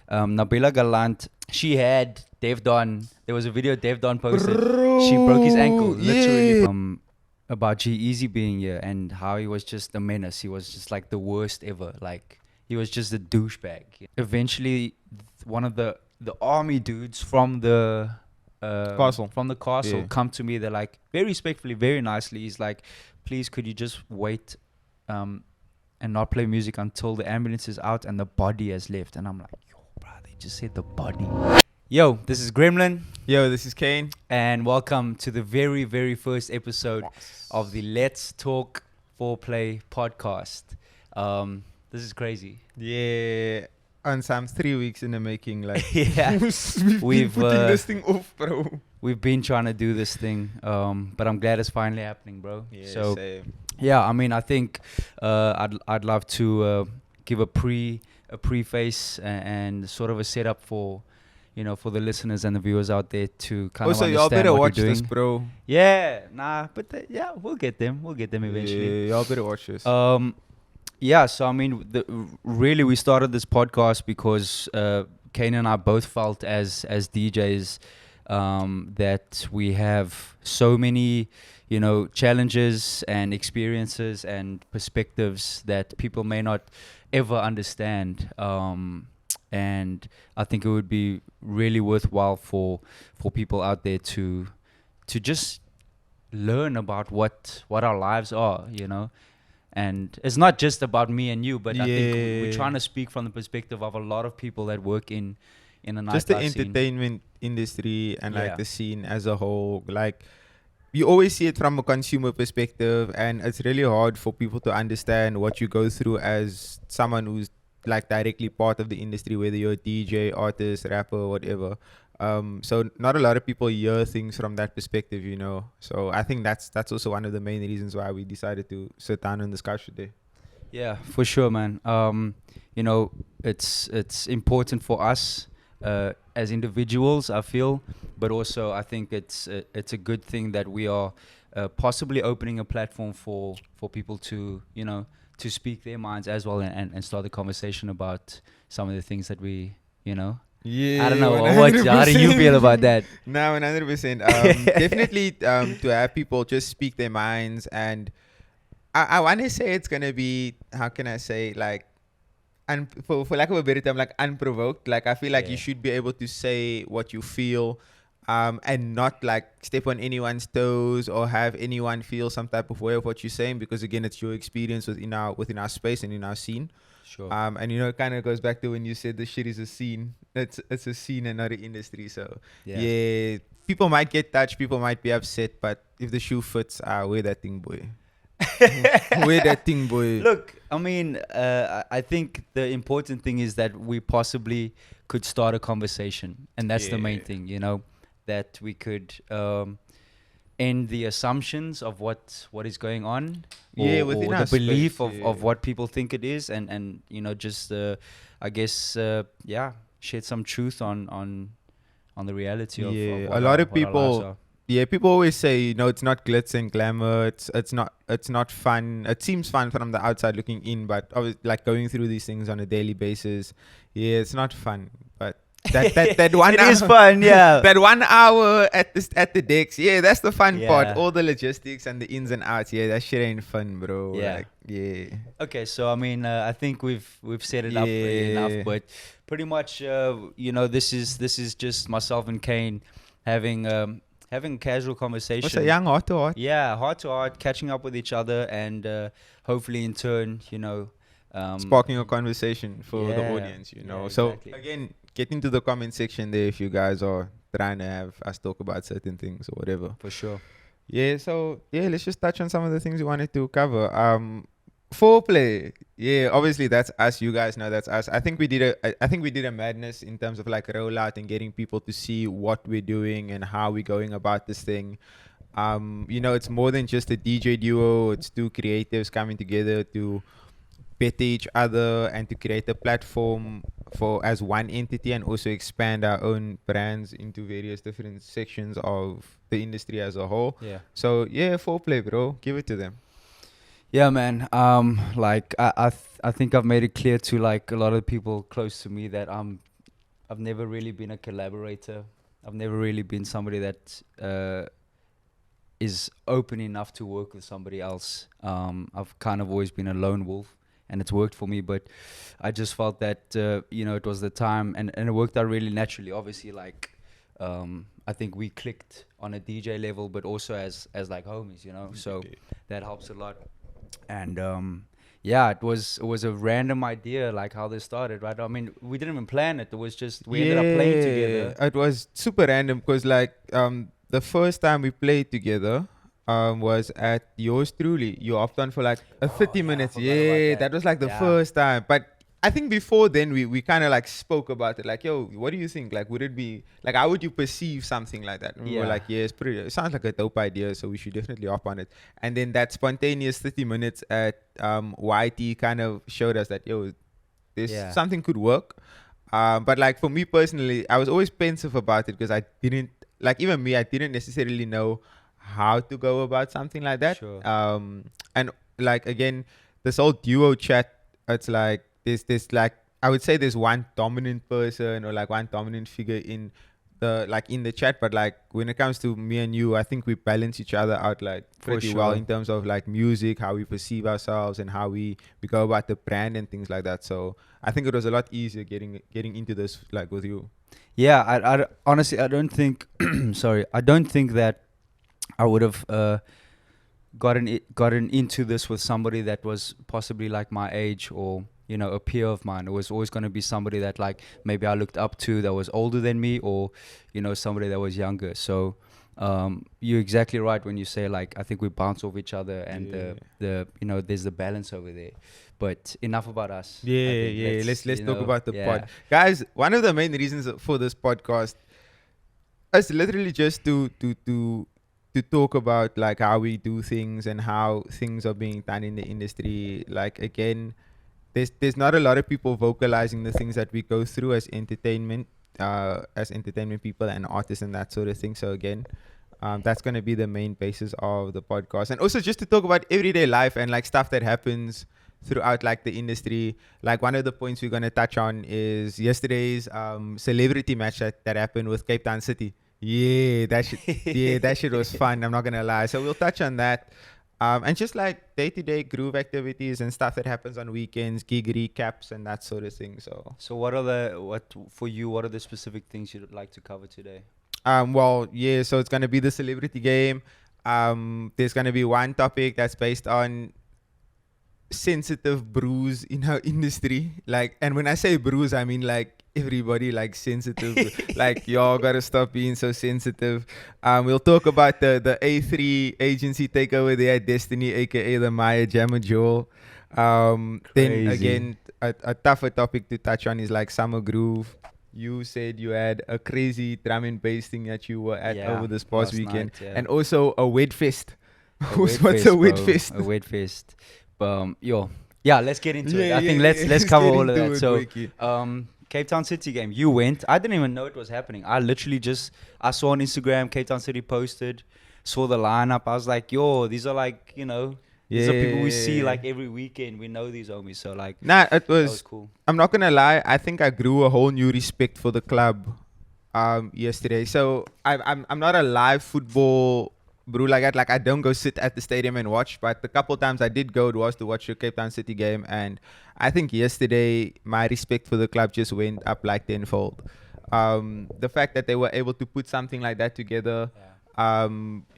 Nabila Galant, she had Dave Don. There was a video Dave Don posted. She broke his ankle, literally. About G-Eazy being here and how he was just a menace. He was just like the worst ever. Like, he was just a douchebag. Eventually, one of the army dudes from the castle come to me. They're like, very respectfully, very nicely. He's like, please, could you just wait and not play music until the ambulance is out and the body has left? And I'm like, yo, bro, they just said the body. Yo, this is Gremlin. Yo, this is Kane. And welcome to the very, very first episode of the Let's Talk Foreplay podcast. This is crazy. Yeah, and some 3 weeks in the making. Like, yeah, we've been putting this thing off, bro. We've been trying to do this thing, but I'm glad it's finally happening, bro. Yeah, so, same. Yeah, I mean, I think I'd love to give a preface and sort of a setup for, you know, for the listeners and the viewers out there to kind of understand y'all better what watch you're doing. this, bro. Yeah, but yeah, we'll get them. We'll get them eventually. Yeah, y'all better watch this. Yeah, so I mean, really, we started this podcast because Kane and I both felt as DJs that we have so many, you know, challenges and experiences and perspectives that people may not ever understand. And I think it would be really worthwhile for people out there to just learn about what our lives are, you know. And it's not just about me and you, but I think we're trying to speak from the perspective of a lot of people that work in a nightlife just the scene. entertainment industry and like the scene as a whole. Like, you always see it from a consumer perspective, and it's really hard for people to understand what you go through as someone who's like directly part of the industry, whether you're a DJ, artist, rapper, whatever. So not a lot of people hear things from that perspective, you know. So I think that's also one of the main reasons why we decided to sit down and discuss today. Yeah, for sure, man. You know, it's important for us as individuals, I feel, but also I think it's a good thing that we are possibly opening a platform for people to, you know, to speak their minds as well and start the conversation about some of the things that we, you know. Yeah, I don't know. 100%. How do you feel about that? No, 100%. Definitely to have people just speak their minds. And I want to say it's going to be, how can I say, like, for lack of a better term, like unprovoked. Like, I feel like you should be able to say what you feel and not like step on anyone's toes or have anyone feel some type of way of what you're saying, because again, it's your experience within our space and in our scene. Sure. And you know, it kind of goes back to when you said the shit is a scene. It's a scene and not an industry. So yeah, people might get touched, people might be upset, but if the shoe fits, wear that thing, boy. Wear that thing, boy. Look, I mean, I think the important thing is that we possibly could start a conversation, and that's the main thing, you know, that we could end the assumptions of what is going on, or the belief of what people think it is, and you know, just I guess shed some truth on the reality of what a lot of what our lives people. are. Yeah, people always say, you know, it's not glitz and glamour. It's not fun. It seems fun from the outside looking in, but obviously, like going through these things on a daily basis, it's not fun. But that 1 It hour, is fun, yeah. that 1 hour at the decks, that's the fun part. Yeah. All the logistics and the ins and outs, that shit ain't fun, bro. Yeah. Like, Okay, so I mean, I think we've set it up enough, but pretty much, you know, this is just myself and Kane having a casual conversation. What's a young heart to heart? Yeah, heart to heart, catching up with each other, and hopefully in turn, you know, Sparking a conversation for the audience, you know. Yeah, So exactly. again, get into the comment section there if you guys are trying to have us talk about certain things or whatever. For sure. Yeah, so let's just touch on some of the things we wanted to cover. Foreplay. Yeah, obviously that's us. You guys know that's us. I think we did a madness in terms of like rollout and getting people to see what we're doing and how we're going about this thing. You know, it's more than just a DJ duo. It's two creatives coming together to better each other and to create a platform for as one entity, and also expand our own brands into various different sections of the industry as a whole. Yeah. So foreplay, bro. Give it to them. Yeah, man. Like I think I've made it clear to like a lot of people close to me that I'm I've never really been a collaborator. I've never really been somebody that is open enough to work with somebody else. I've kind of always been a lone wolf, and it's worked for me. But I just felt that it was the time, and it worked out really naturally. Obviously, like I think we clicked on a DJ level, but also as like homies, So that helps a lot. And yeah, it was a random idea, like how this started, right? I mean, we didn't even plan it. It was just we ended up playing together. It was super random because like the first time we played together was at yours truly. You hopped on for like a 30 minutes. Yeah, that was like the first time. But I think before then we kind of like spoke about it. Like, yo, what do you think? Like, would it be like how would you perceive something like that? And we were like, yeah, it sounds like a dope idea, so we should definitely hop on it. And then that spontaneous 30 minutes at YT kind of showed us that yo, this something could work. But like for me personally, I was always pensive about it because I didn't like even me. I didn't necessarily know how to go about something like that. Sure. And like again, this whole duo chat, it's like there's like I would say there's one dominant person or like one dominant figure in the chat, but like when it comes to me and you, I think we balance each other out like pretty well in terms of like music, how we perceive ourselves, and how we go about the brand and things like that. So I think it was a lot easier getting into this like with you. Yeah, I honestly I don't think sorry, I don't think that I would have gotten into this with somebody that was possibly like my age or a peer of mine. It was always going to be somebody that like maybe I looked up to that was older than me, or somebody that was younger. So you're exactly right when you say like I think we bounce off each other, and the there's the balance over there. But enough about us. Let's talk about the pod, guys. One of the main reasons for this podcast is literally just to talk about like how we do things and how things are being done in the industry. Like again, there's not a lot of people vocalizing the things that we go through as entertainment people and artists and that sort of thing. So again, that's going to be the main basis of the podcast, and also just to talk about everyday life and like stuff that happens throughout like the industry. Like one of the points we're going to touch on is yesterday's celebrity match that happened with Cape Town City. That shit was fun, I'm not gonna lie. So we'll touch on that. And just like day-to-day groove activities and stuff that happens on weekends, gig recaps and that sort of thing. So what are the specific things you'd like to cover today? So it's gonna be the celebrity game. There's gonna be one topic that's based on sensitive brews in our industry. Like, and when I say brews, I mean like everybody like sensitive. Like y'all gotta stop being so sensitive. We'll talk about the A3 agency takeover there at Destiny, aka the Maya Jama Jewel. Then again, a tougher topic to touch on is like summer groove. You said you had a crazy drum and bass thing that you were at over this past weekend, and also a wet fest. What's a wet fest? A wet fest. Let's get into it. I think let's cover all of that. So Cape Town City game, you went. I didn't even know it was happening. I literally I saw on Instagram Cape Town City posted, saw the lineup. I was like, yo, these are like, these are people we see like every weekend. We know these homies. So like, it was cool. I'm not gonna lie, I think I grew a whole new respect for the club yesterday. So I'm not a live football bro like that. Like I don't go sit at the stadium and watch, but the couple times I did go, it was to watch the Cape Town City game, and I think yesterday my respect for the club just went up like tenfold. The fact that they were able to put something like that together,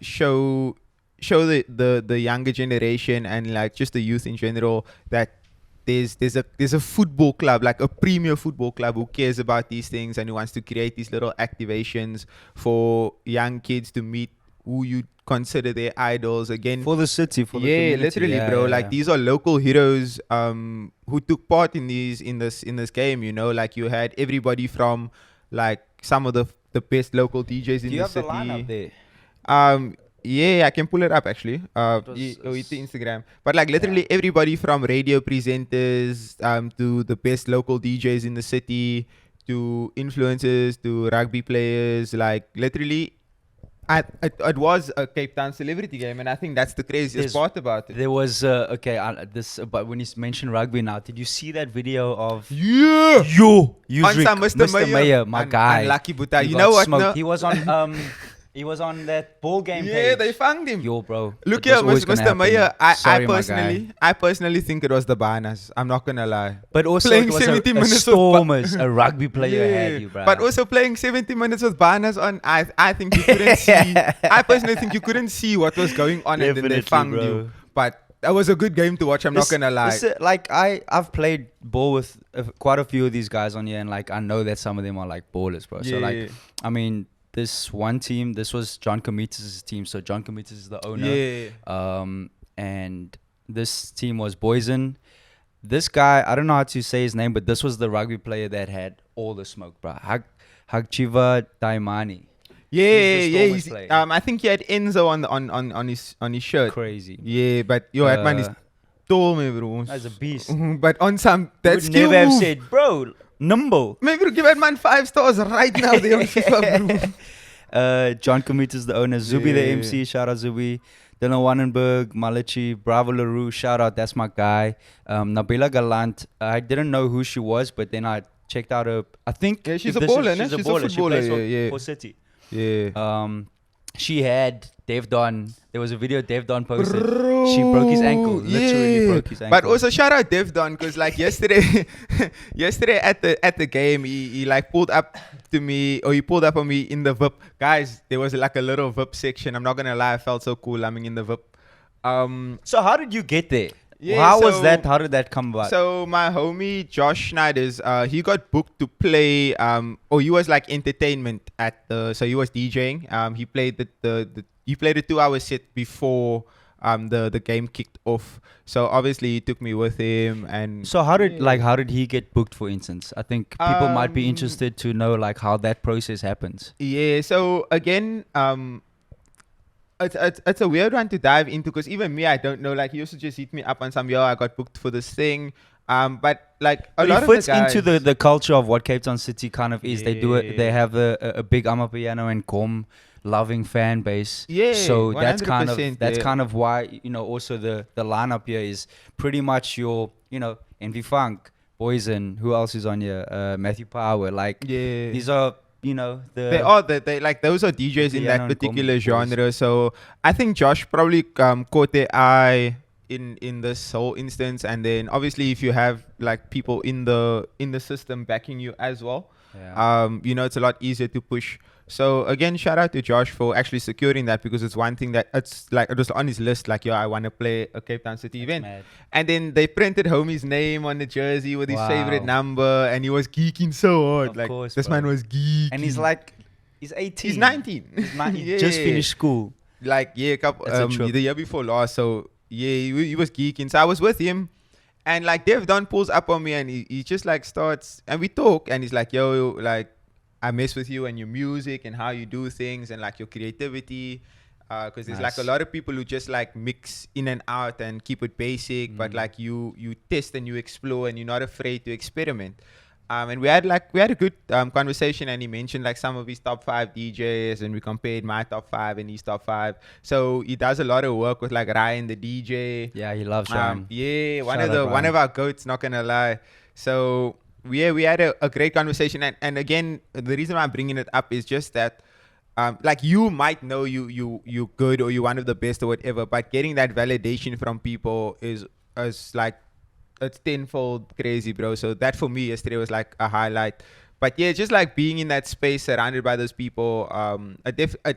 show the younger generation and like just the youth in general that there's a football club, like a premier football club, who cares about these things and who wants to create these little activations for young kids to meet who you consider their idols again for the city, for the community. Literally, bro. Like these are local heroes who took part in this game. Like you had everybody from like some of the best local DJs in the city. Do you have the lineup there? I can pull it up actually. It's the Instagram. But like literally everybody from radio presenters to the best local DJs in the city to influencers to rugby players, like literally it was a Cape Town celebrity game, and I think that's the craziest part about it. There was but when you mention rugby now, did you see that video of Yeah, Mr. Meyer, my guy? Unlucky Buta. He You got know what? smoked. No. He was on he was on that ball game Yeah, page. they found him. Yo, bro. Look it here, was always gonna Mr. happen. Meyer. Sorry, my guy. I personally think it was the banners. I'm not gonna lie. But also playing it was 70 a minutes of Stormers, a rugby player had you, bro. But also playing 70 minutes with banners on. I think you couldn't see. I personally think you couldn't see what was going on, and then they found you. But that was a good game to watch. I'm not gonna lie. Like I've played ball with quite a few of these guys on here, and like I know that some of them are like ballers, bro. So like, I mean, this one team, this was John Cometas' team. So John Cometas is the owner. Yeah. And this team was Boysen. This guy, I don't know how to say his name, but this was the rugby player that had all the smoke, bro. Hagchiva Daimani. Yeah. I think he had Enzo on his shirt. Crazy. Yeah, but yo, that man is tall, me bro. That's a beast. But on some that skill never have move. said, bro, number. Maybe give that man 5 stars right now. They on FIFA, bro. John Cometas is the owner. Zubi the MC. Shout out Zubi. Dylan Wannenberg, Malachi, Bravo LaRue. Shout out. That's my guy. Nabila Galant. I didn't know who she was, but then I checked out her. I think she's a baller. She's a footballer. She plays for City. Yeah. She had Dev Don. There was a video Dev Don posted. She broke his ankle. Literally broke his ankle. But also shout out Dev Don, because like yesterday at the game, he like pulled up to me, or he pulled up on me in the VIP. Guys, there was like a little VIP section. I'm not gonna lie, I felt so cool. I'm in the VIP. So how did you get there? Yeah, How was that? How did that come about? So my homie Josh Schneiders, he got booked to play. He was like entertainment at the. So he was DJing. He played he played a 2-hour set before the game kicked off. So obviously he took me with him. And so how did he get booked, for instance? I think people might be interested to know like how that process happens. Yeah. So again, It's a weird one to dive into, because even me, I don't know. Like, he also just hit me up on some, I got booked for this thing. But like a lot of the guys, into the culture of what Cape Town City kind of is. Yeah. They have a big Amapiano and Kom loving fan base. Yeah. So that's kind of why, also the lineup here is pretty much your, Envy Funk, Boysen, who else is on here? Matthew Power. Like, these are, they like those are DJs in that particular genre. So I think Josh probably caught their eye in this whole instance, and then obviously if you have like people in the system backing you as well, it's a lot easier to push. So again, shout out to Josh for actually securing that, because it's one thing that it's like it was on his list, like, I want to play a Cape Town City event. Mad. And then they printed homie's name on the jersey with his favorite number, and he was geeking so hard. Of like course, this bro. man was geeking. And he's 18. He's 19. He's 19. Just finished school. Like, the year before last. So he was geeking. So I was with him, and like Dev Don pulls up on me, and he just like starts, and we talk, and he's like, yo, like, I mess with you and your music and how you do things and like your creativity, because there's like a lot of people who just like mix in and out and keep it basic, but like you test and you explore and you're not afraid to experiment. And we had a good conversation, and he mentioned like some of his top 5 DJs, and we compared my top 5 and his top 5. So he does a lot of work with like Ryan the DJ. Yeah, he loves Ryan. One of our goats, not gonna lie. So we had a great conversation, and again, the reason why I'm bringing it up is just that like, you might know you good, or you're one of the best or whatever, but getting that validation from people is like, it's tenfold crazy, bro. So that for me yesterday was like a highlight. But yeah, just like being in that space surrounded by those people, it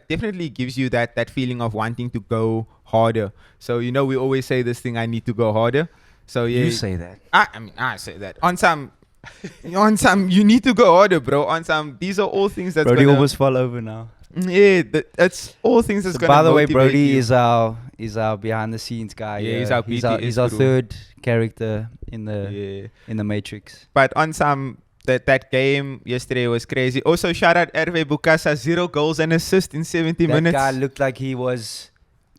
definitely gives you that feeling of wanting to go harder. So we always say this thing, I need to go harder. So yeah, you say that. I say that on some you need to go harder, bro. On some, these are all things that's Brody almost fall over now. Yeah, that's all things that's so gonna. By the way, motivate Brody you. is our behind the scenes guy. Yeah, he's our third character in the Matrix. But on some, that game yesterday was crazy. Also, shout out Hervé Bukasa, 0 goals and assists in 70 minutes. That guy looked like he was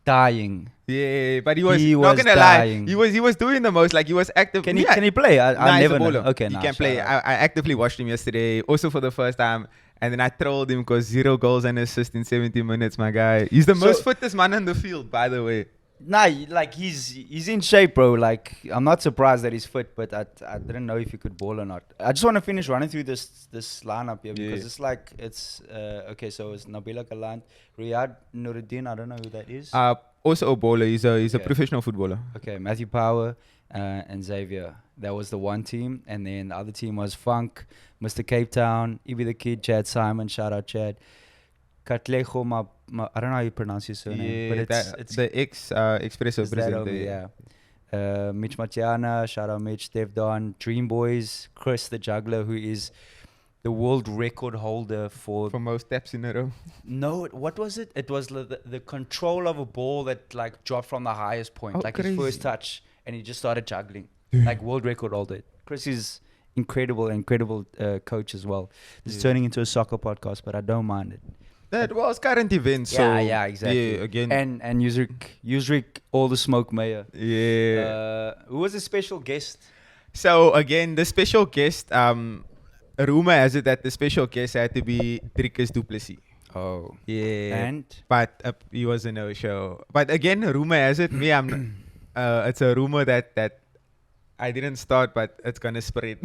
dying. Yeah, but he was not gonna dying. lie. He was doing the most. Like, he was active. Can he play? I never know. Okay, he can play. I actively watched him yesterday, also for the first time, And then I trolled him because 0 goals and assists in 70 minutes, my guy. He's the most fittest man on the field, by the way. Nah, like he's in shape, bro. Like I'm not surprised that he's fit, but I didn't know if he could ball or not. I just want to finish running through this lineup here because it's like okay. So it's Nabila Galant, Riyad Nuruddin. I don't know who that is. Also a bowler. He's a professional footballer. Okay, Matthew Power and Xavier. That was the one team, and then the other team was Funk, Mr. Cape Town, Ibi the Kid, Chad Simon. Shout out Chad. Katlejo, I don't know how you pronounce your surname, but it's the ex-Expresso president. Mitch Matiana, shout out Mitch, Dev Don, Dream Boys, Chris the Juggler, who is the world record holder for most taps in a row. No, what was it? It was the control of a ball that like dropped from the highest point, like his first touch, and he just started juggling, like world record holder. Chris is incredible coach as well. This is turning into a soccer podcast, but I don't mind it. That was current events. Yeah, exactly. Yeah, again. And Yusrik, all the smoke mayor. Yeah. Who was the special guest? So again, the special guest, rumor has it that the special guest had to be Driekus Du Plessis. Oh. Yeah. And? But he was a no-show. But again, rumor has it, it's a rumor that I didn't start, but it's gonna spread.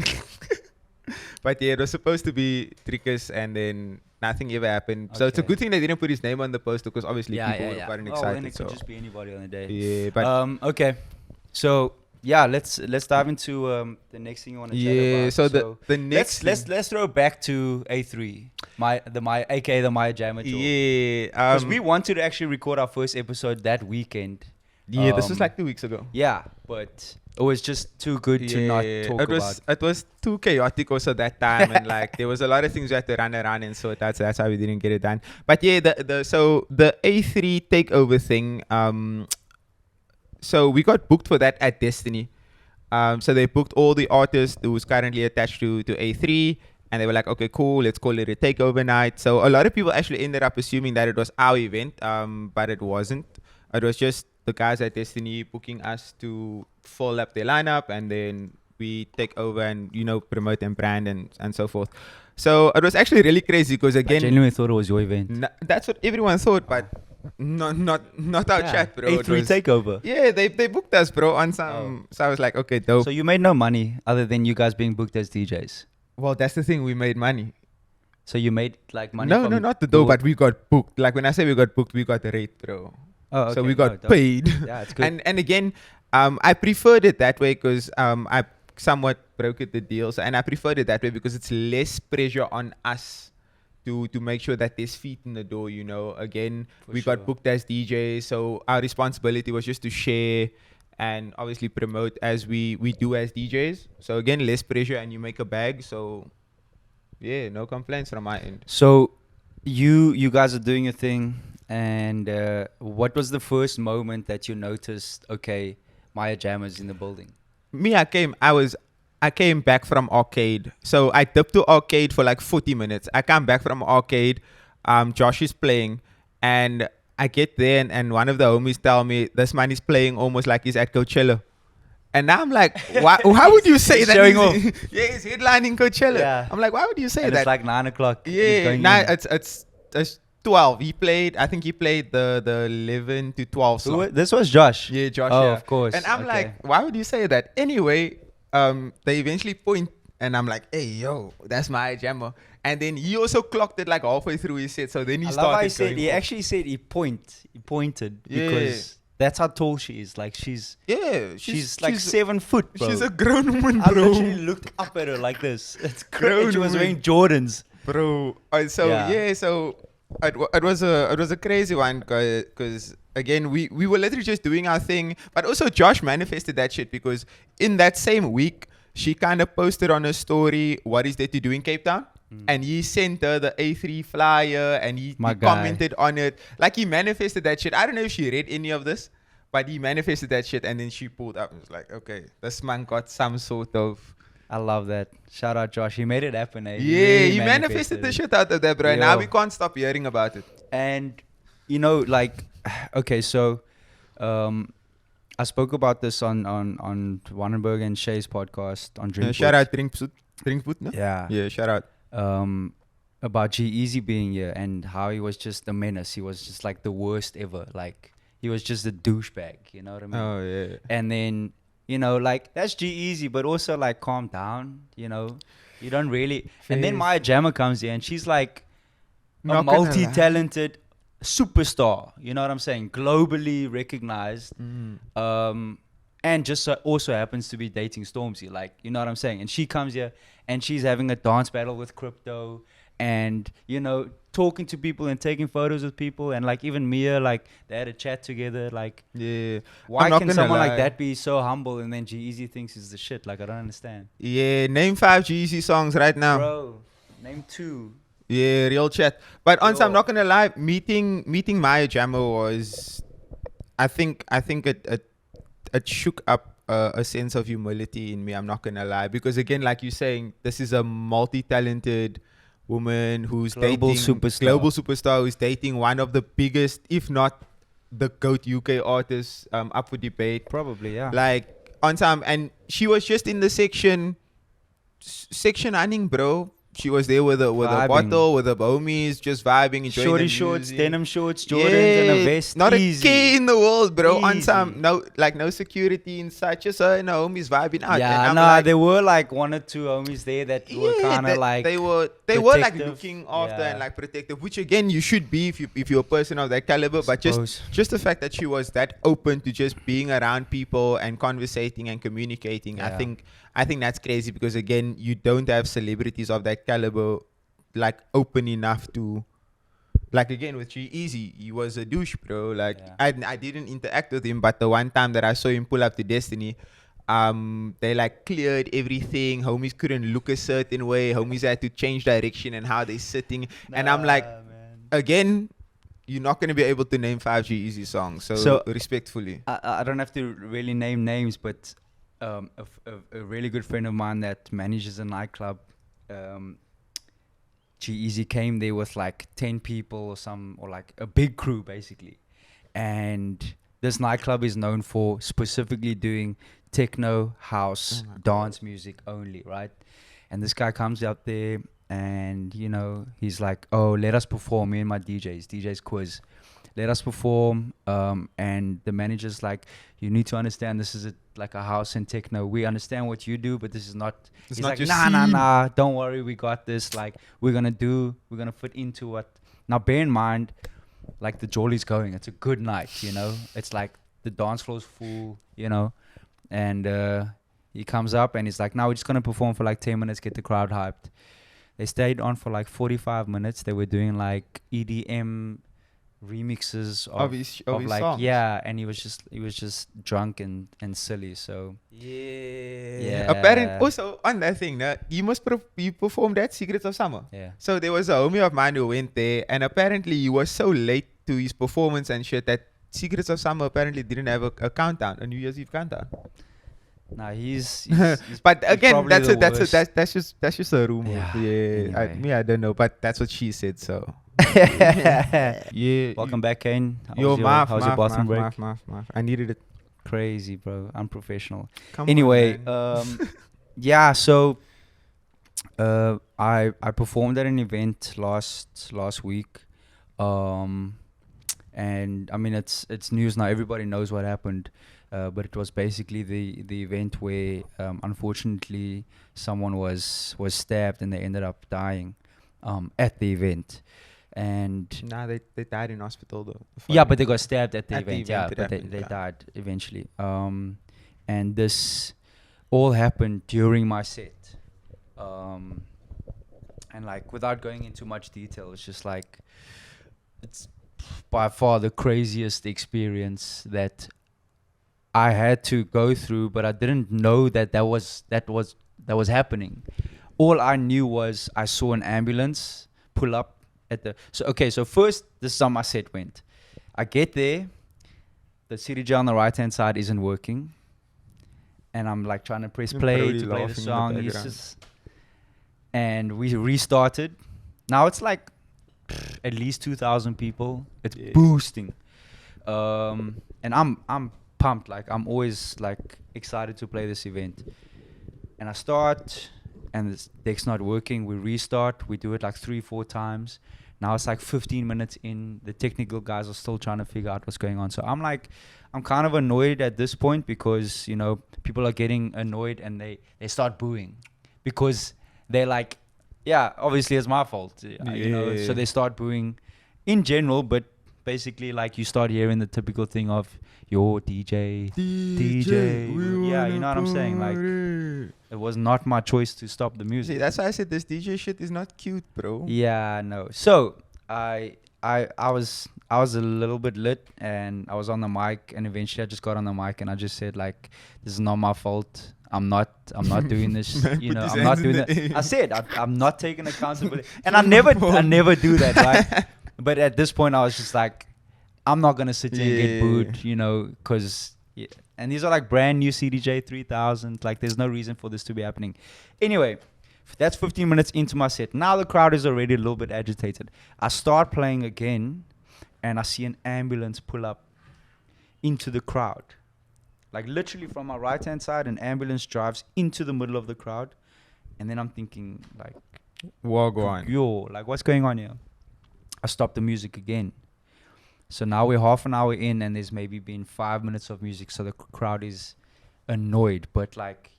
But yeah, it was supposed to be Driekus, and then nothing ever happened. Okay. So it's a good thing they didn't put his name on the post because obviously people were quite excited. Then it could just be anybody on the day. Yeah, but okay. So yeah, let's dive into the next thing you want to chat about. So the next let's throw back to A3, aka the Meyer Jama tour. Yeah, because we wanted to actually record our first episode that weekend. Yeah, this was like 2 weeks ago. Yeah, but it was just too good to not talk about. It was too chaotic also that time, and like there was a lot of things we had to run around and so that's why we didn't get it done. But yeah, the A3 takeover thing. So we got booked for that at Destiny. So they booked all the artists who was currently attached to A3, and they were like, okay, cool, let's call it a takeover night. So a lot of people actually ended up assuming that it was our event, but it wasn't. It was just the guys at Destiny booking us to fill up their lineup, and then we take over and promote and brand and so forth. So it was actually really crazy because again, I genuinely thought it was your event. That's what everyone thought, but not our chat, bro. A3 takeover. Yeah, they booked us, bro, on some. So I was like, okay, dope. So you made no money other than you guys being booked as DJs. Well, that's the thing. We made money. So you made like money? No, not the dough, but we got booked. Like when I say we got booked, we got the rate, bro. Oh, okay. So we got paid. Yeah, it's good. And again, I preferred it that way because I somewhat brokered the deals, and I preferred it that way because it's less pressure on us to make sure that there's feet in the door. Again, we got booked as DJs, so our responsibility was just to share and obviously promote as we do as DJs. So again, less pressure, and you make a bag. So yeah, no complaints from my end. So you guys are doing your thing. And what was the first moment that you noticed, okay, Meyer Jama's in the building? I came back from arcade. So I dipped to arcade for like 40 minutes. I come back from arcade. Josh is playing. And I get there and one of the homies tell me, this man is playing almost like he's at Coachella. And now I'm like, how would you say that? Showing off. Yeah, he's headlining Coachella. Yeah. I'm like, why would you say and that? It's like 9 o'clock. Yeah, it's 12. I think he played the 11 to 12 song. This was Josh. Yeah, Josh. Oh, yeah. of course. And I'm like, why would you say that? Anyway, they eventually point, and I'm like, hey, yo, that's my Jama. And then he also clocked it like halfway through his set. So then he started. He actually said he pointed because that's how tall she is. Like she's like 7 foot, bro. She's a grown woman, I bro. literally looked up at her like this. It's crazy. She was wearing Jordans, bro. So it was a crazy one because again we were literally just doing our thing, but also Josh manifested that shit because in that same week she kind of posted on her story what is there to do in Cape Town, and he sent her the A3 flyer and he commented on it. Like he manifested that shit. I don't know if she read any of this, but he manifested that shit, and then she pulled up and was like, okay, this man got some sort of. I love that. Shout out Josh. He made it happen. Yeah, really he manifested the shit out of that, bro. Now we can't stop hearing about it. And, like, okay, so I spoke about this on Wannenberg and Shay's podcast on Drinkwood. Shout out Drinkwood, no? Yeah. Yeah, shout out. about G-Eazy being here and how he was just a menace. He was just like the worst ever. Like he was just a douchebag. You know what I mean? Oh yeah. And then like that's G-Eazy, but also like calm down. You don't really. And then Face. Jama comes here and she's like a Not gonna lie. multi-talented superstar. You know what I'm saying? Globally recognized. And just also happens to be dating Stormzy, like, you know what I'm saying? And she comes here and she's having a dance battle with Crypto and, talking to people and taking photos with people. And like even Mia, like they had a chat together. Like, Yeah. why I'm not can gonna someone like lie. that be so humble and then G-Eazy thinks he's the shit? Like, I don't understand. Yeah. Name 5 G-Eazy songs right now. Bro, name 2. Yeah, real chat. But honestly, I'm Yo. not gonna lie. Meeting Jama was, I think it shook up a sense of humility in me. I'm not gonna lie, because again, like you're saying, this is a multi-talented woman who's Global dating superstar. global superstar who's dating one of the biggest, if not the GOAT UK artists, up for debate. Probably, yeah. Like on time, and she was just in the section hunting, bro. She was there with a Vibing. bottle, with her homies, just vibing, enjoying Shorty the shorts, music. denim shorts, Jordans, and a vest. Not Easy. a key in the world, bro. On Easy. some no security inside, just her and her homies vibing out. Yeah, and no, I'm like, there were like 1 or 2 homies there that were kind of like they were like protective. looking after Yeah. and like protective, which again you should be if you're a person of that caliber. But Suppose. just the fact that she was that open to just being around people and conversating and communicating, Yeah. I think that's crazy, because again, you don't have celebrities of that caliber like open enough to, like again with G-Eazy, he was a douche, bro. Like Yeah. I didn't interact with him, but the one time that I saw him pull up to Destiny, they like cleared everything. Homies couldn't look a certain way. Homies had to change direction and how they're sitting. And I'm like, man. again, you're not gonna be able to name 5 G-Eazy songs. So respectfully. I don't have to really name names, but a really good friend of mine that manages a nightclub, G-Eazy came there with like 10 people or like a big crew basically. And this nightclub is known for specifically doing techno, house, dance music only, right? And this guy comes out there and, he's like, oh, let us perform, me and my DJ's quiz. Let us perform. And the manager's like, you need to understand this is like a house and techno. We understand what you do, but this is not. It's He's not like, your nah, scene." don't worry, we got this. Like, we're gonna fit into what. Now, bear in mind, like the Jolly's going. It's a good night, It's like the dance floor's full, And he comes up and he's like, now we're just gonna perform for like 10 minutes, get the crowd hyped. They stayed on for like 45 minutes. They were doing like EDM remixes of his like songs. yeah, and he was just drunk and silly. So yeah. Apparently, also on that thing, you performed at Secrets of Summer. yeah. So there was a homie of mine who went there, and apparently he was so late to his performance and shit that Secrets of Summer apparently didn't have a countdown, a New Year's Eve countdown. Nah, he's But again, probably the worst. that's just a rumor. Yeah, anyway. I don't know, but that's what she said. So yeah. Welcome back, Kane. Yo, How's your bathroom break? I needed it. Crazy, bro. Unprofessional. Come Anyway, on, man. yeah. So, I performed at an event last week, and I mean it's news now. Everybody knows what happened, but it was basically the event where unfortunately someone was stabbed and they ended up dying, at the event. And Nah, they died in hospital though. yeah, but they got stabbed at the At the event. Yeah, event it but happened, they yeah. died eventually. And this all happened during my set. And like without going into much detail, it's just like it's by far the craziest experience that I had to go through, but I didn't know that was happening. All I knew was I saw an ambulance pull up at the. So first, this is how my set went. I get there, the CDJ on the right hand side isn't working, and I'm like trying to press play Brody to play the laughing in the song. He's background. just, and we restarted. Now it's like at least 2,000 people. It's Yeah. boosting, and I'm pumped. Like I'm always like excited to play this event. And I start, and this deck's not working. We restart. We do it like 3-4 times. Now it's like 15 minutes in. The technical guys are still trying to figure out what's going on. So I'm kind of annoyed at this point because, you know, people are getting annoyed and they start booing because they're like, yeah, obviously it's my fault, you know. So they start booing in general, but basically like you start hearing the typical thing of your DJ, yeah, you know what I'm saying? Like, it was not my choice to stop the music. See, that's why I said this DJ shit is not cute, bro. Yeah, no. So I was a little bit lit, and I was on the mic, and eventually I just got on the mic and I just said like, this is not my fault. I'm not doing this. You know, I'm not doing that. I said I'm not taking accountability, and I never do that, right? But at this point, I was just like, I'm not gonna sit here and get booed, you know, because. Yeah. And these are like brand new CDJ 3000. Like, there's no reason for this to be happening. Anyway, that's 15 minutes into my set. Now the crowd is already a little bit agitated. I start playing again, and I see an ambulance pull up into the crowd. Like, literally from my right-hand side, an ambulance drives into the middle of the crowd. And then I'm thinking, like, Wagwan. yo, like, what's going on here? I stop the music again. So now we're half an hour in, and there's maybe been 5 minutes of music. So the crowd is annoyed. But, like,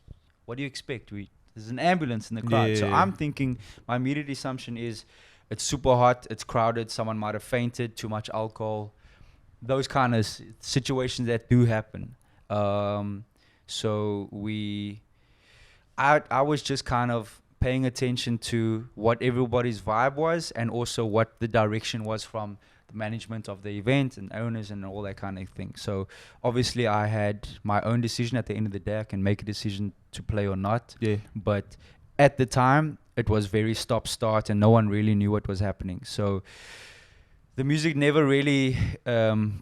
what do you expect? There's an ambulance in the crowd. Yeah. So I'm thinking, my immediate assumption is it's super hot, it's crowded, someone might have fainted, too much alcohol. Those kind of situations that do happen. So I was just kind of paying attention to what everybody's vibe was, and also what the direction was from the management of the event and owners and all that kind of thing. So obviously I had my own decision at the end of the day. I can make a decision to play or not. Yeah. But at the time, it was very stop-start, and no one really knew what was happening. So the music never really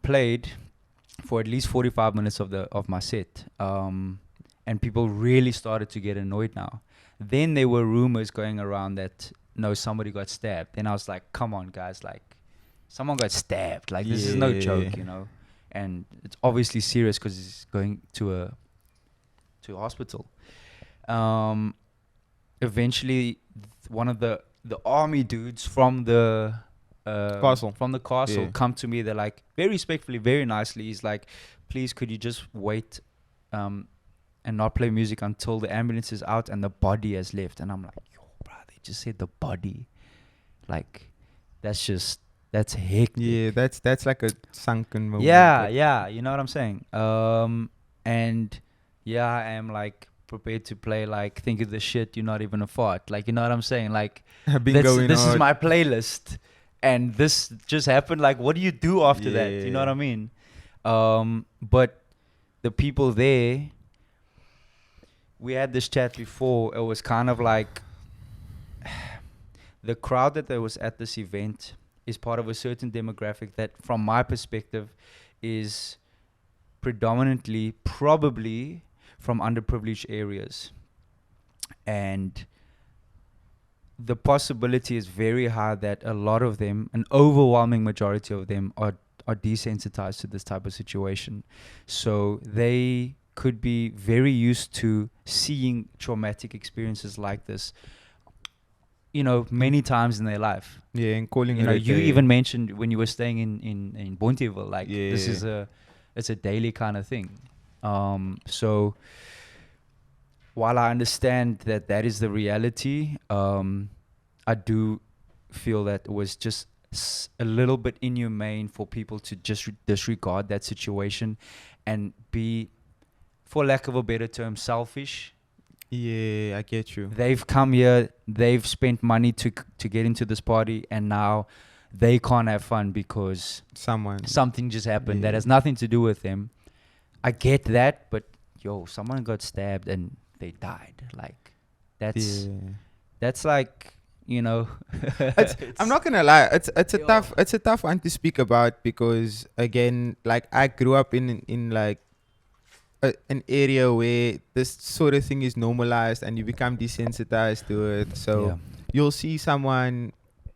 played for at least 45 minutes of my set. And people really started to get annoyed now. Then there were rumors going around that, no, somebody got stabbed. Then I was like, come on, guys, like, someone got stabbed. Like, this is no joke, you know. And it's obviously serious because he's going to a hospital. Eventually, one of the army dudes from the Castle. come to me. They're like, very respectfully, very nicely. He's like, please, could you just wait and not play music until the ambulance is out and the body has left? And I'm like, yo, bro, they just said the body. Like, that's hectic. Yeah, that's like a sunken moment. Yeah, you know what I'm saying. And yeah, I am like prepared to play like Think of the Shit, You're Not Even a Fart. Like, you know what I'm saying? Like, this is my playlist, and this just happened. Like, what do you do after that? You know what I mean? But the people there, we had this chat before. It was kind of like the crowd that was at this event is part of a certain demographic that, from my perspective, is predominantly probably from underprivileged areas. And the possibility is very high that a lot of them, an overwhelming majority of them, are desensitized to this type of situation. So they could be very used to seeing traumatic experiences like this, you know, many times in their life. Yeah, and calling you it know, a you day. even mentioned when you were staying in Bonteville, like, this is it's a daily kind of thing. So while I understand that is the reality, I do feel that it was just a little bit inhumane for people to just disregard that situation and be, for lack of a better term, selfish. Yeah, I get you. They've come here, they've spent money to get into this party, and now they can't have fun because something just happened that has nothing to do with them. I get that, but yo, someone got stabbed and they died. Like, that's like, you know. I'm not gonna lie, it's a tough one to speak about, because again, like, I grew up in like an area where this sort of thing is normalized and you become desensitized to it. So you'll see someone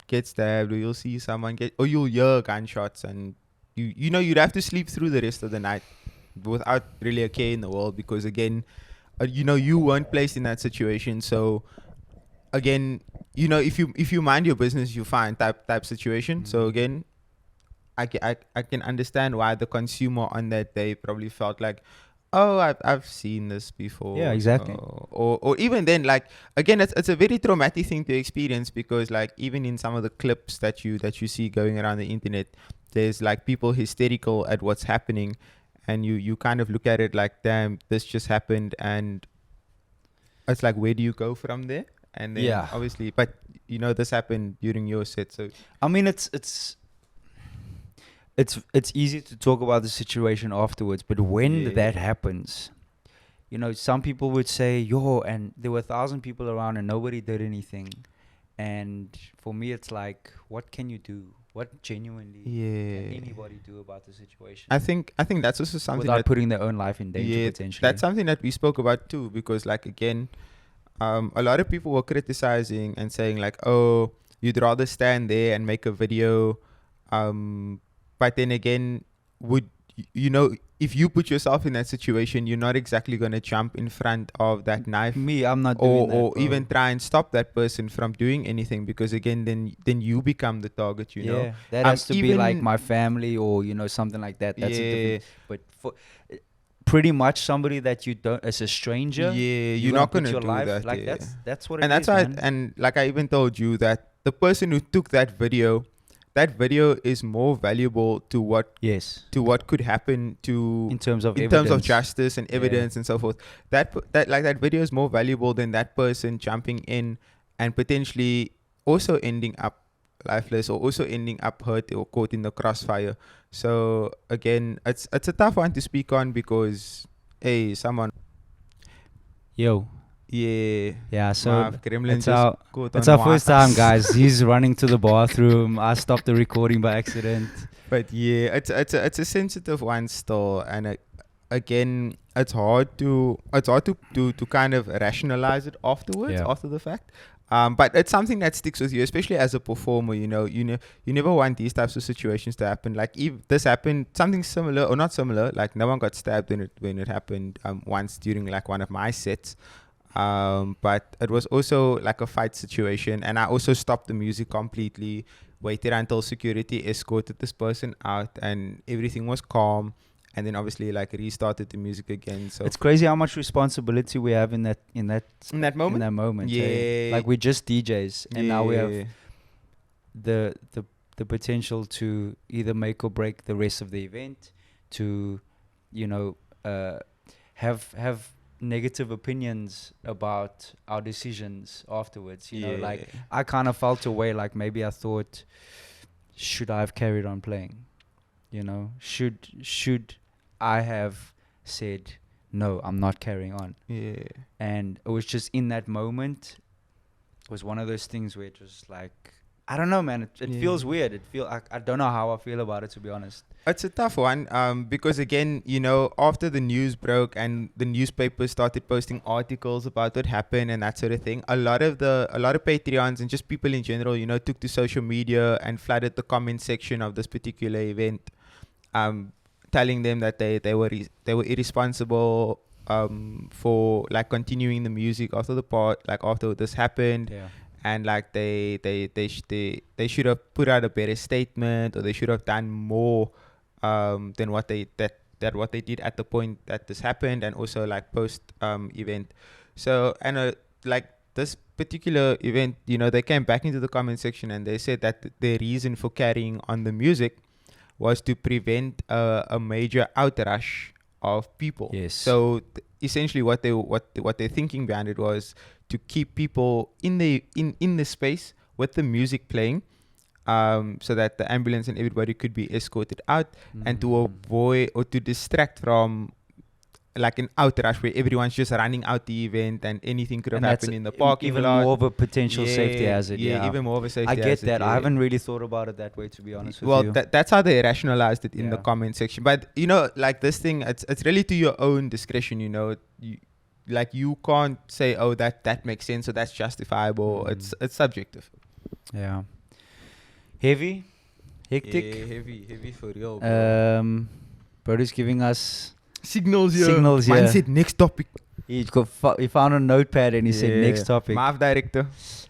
get stabbed, or you'll see someone or you'll hear gunshots, and you know, you'd have to sleep through the rest of the night without really a care in the world, because again, you know, you weren't placed in that situation. So again, if you mind your business, you fine type situation. So again, I can understand why the consumer on that day probably felt like, oh, I've seen this before. Yeah, exactly. So, or even then, like, again, it's a very traumatic thing to experience, because like even in some of the clips that you see going around the internet, there's like people hysterical at what's happening, and you kind of look at it like, damn, this just happened, and it's like, where do you go from there? And then Yeah. obviously, but this happened during your set, so I mean, it's easy to talk about the situation afterwards, but when that happens, some people would say, yo, and there were 1,000 people around and nobody did anything. And for me, it's like, what can you do? What genuinely can anybody do about the situation? I think that's also something without putting their own life in danger potentially. That's something that we spoke about too, because like, again, a lot of people were criticizing and saying like, oh, you'd rather stand there and make a video, but then again, would if you put yourself in that situation, you're not exactly going to jump in front of that knife. I'm not doing that, or even try and stop that person from doing anything, because again, then you become the target. That has to be like my family or something like that. That's a different. But for pretty much somebody that you don't, as a stranger, you're not going to do life, that. Like that's what it is. And that's why, and like I even told you that the person who took that video is more valuable to what could happen to in terms of justice and evidence and so forth. That video is more valuable than that person jumping in and potentially also ending up lifeless, or also ending up hurt or caught in the crossfire. So again, it's a tough one to speak on, because someone so it's our first time, guys. He's running to the bathroom. I stopped the recording by accident. But it's a sensitive one still, and again, it's hard to kind of rationalize it afterwards, after the fact. But it's something that sticks with you, especially as a performer. You never want these types of situations to happen. Like, if this happened, something similar or not similar, like no one got stabbed when it happened once during like one of my sets. But it was also like a fight situation, and I also stopped the music completely, waited until security escorted this person out, and everything was calm, and then obviously like restarted the music again. So it's crazy how much responsibility we have in that moment. Like, we're just DJs, and now we have the potential to either make or break the rest of the event, to have negative opinions about our decisions afterwards. Like, I kind of felt away, like maybe I thought, should I have carried on playing? Should I have said, no, I'm not carrying on? And it was just in that moment, it was one of those things where it was like, I don't know, man. It feels weird. I don't know how I feel about it, to be honest. It's a tough one, because again, after the news broke and the newspapers started posting articles about what happened and that sort of thing, a lot of Patreons and just people in general, took to social media and flooded the comment section of this particular event, telling them that they were irresponsible for like continuing the music after the part, like after this happened. And like they should have put out a better statement, or they should have done more than what they did at the point that this happened, and also like post event. So, and like this particular event, they came back into the comment section and they said that the reason for carrying on the music was to prevent a major outrush of people. So essentially what they're thinking behind it was to keep people in the space with the music playing, so that the ambulance and everybody could be escorted out, and to avoid or to distract from like an outrush where everyone's just running out the event and anything could have happened in the parking lot. Even more of a potential safety hazard. Even more of a safety hazard. I get that. I haven't really thought about it that way, to be honest with you. Well, that's how they rationalized it in the comment section. But like this thing, it's really to your own discretion. You can't say, oh, that makes sense, so that's justifiable. It's subjective. Yeah. Heavy, hectic. Yeah, heavy for real. Bro. Brody's giving us signals here. Man said next topic. He found a notepad and he said next topic. Maaf director.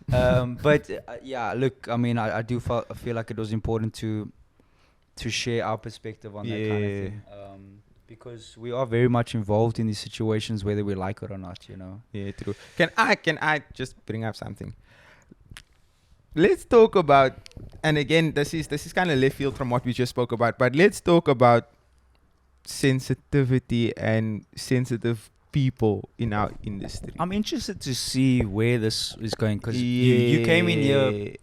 But yeah, look, I mean, I feel like it was important to share our perspective on that kind of thing. Because we are very much involved in these situations, whether we like it or not, you know. Yeah, true. Can I just bring up something? Let's talk about, and again, this is kind of left field from what we just spoke about, but let's talk about sensitivity and sensitive people in our industry. I'm interested to see where this is going, because you came in here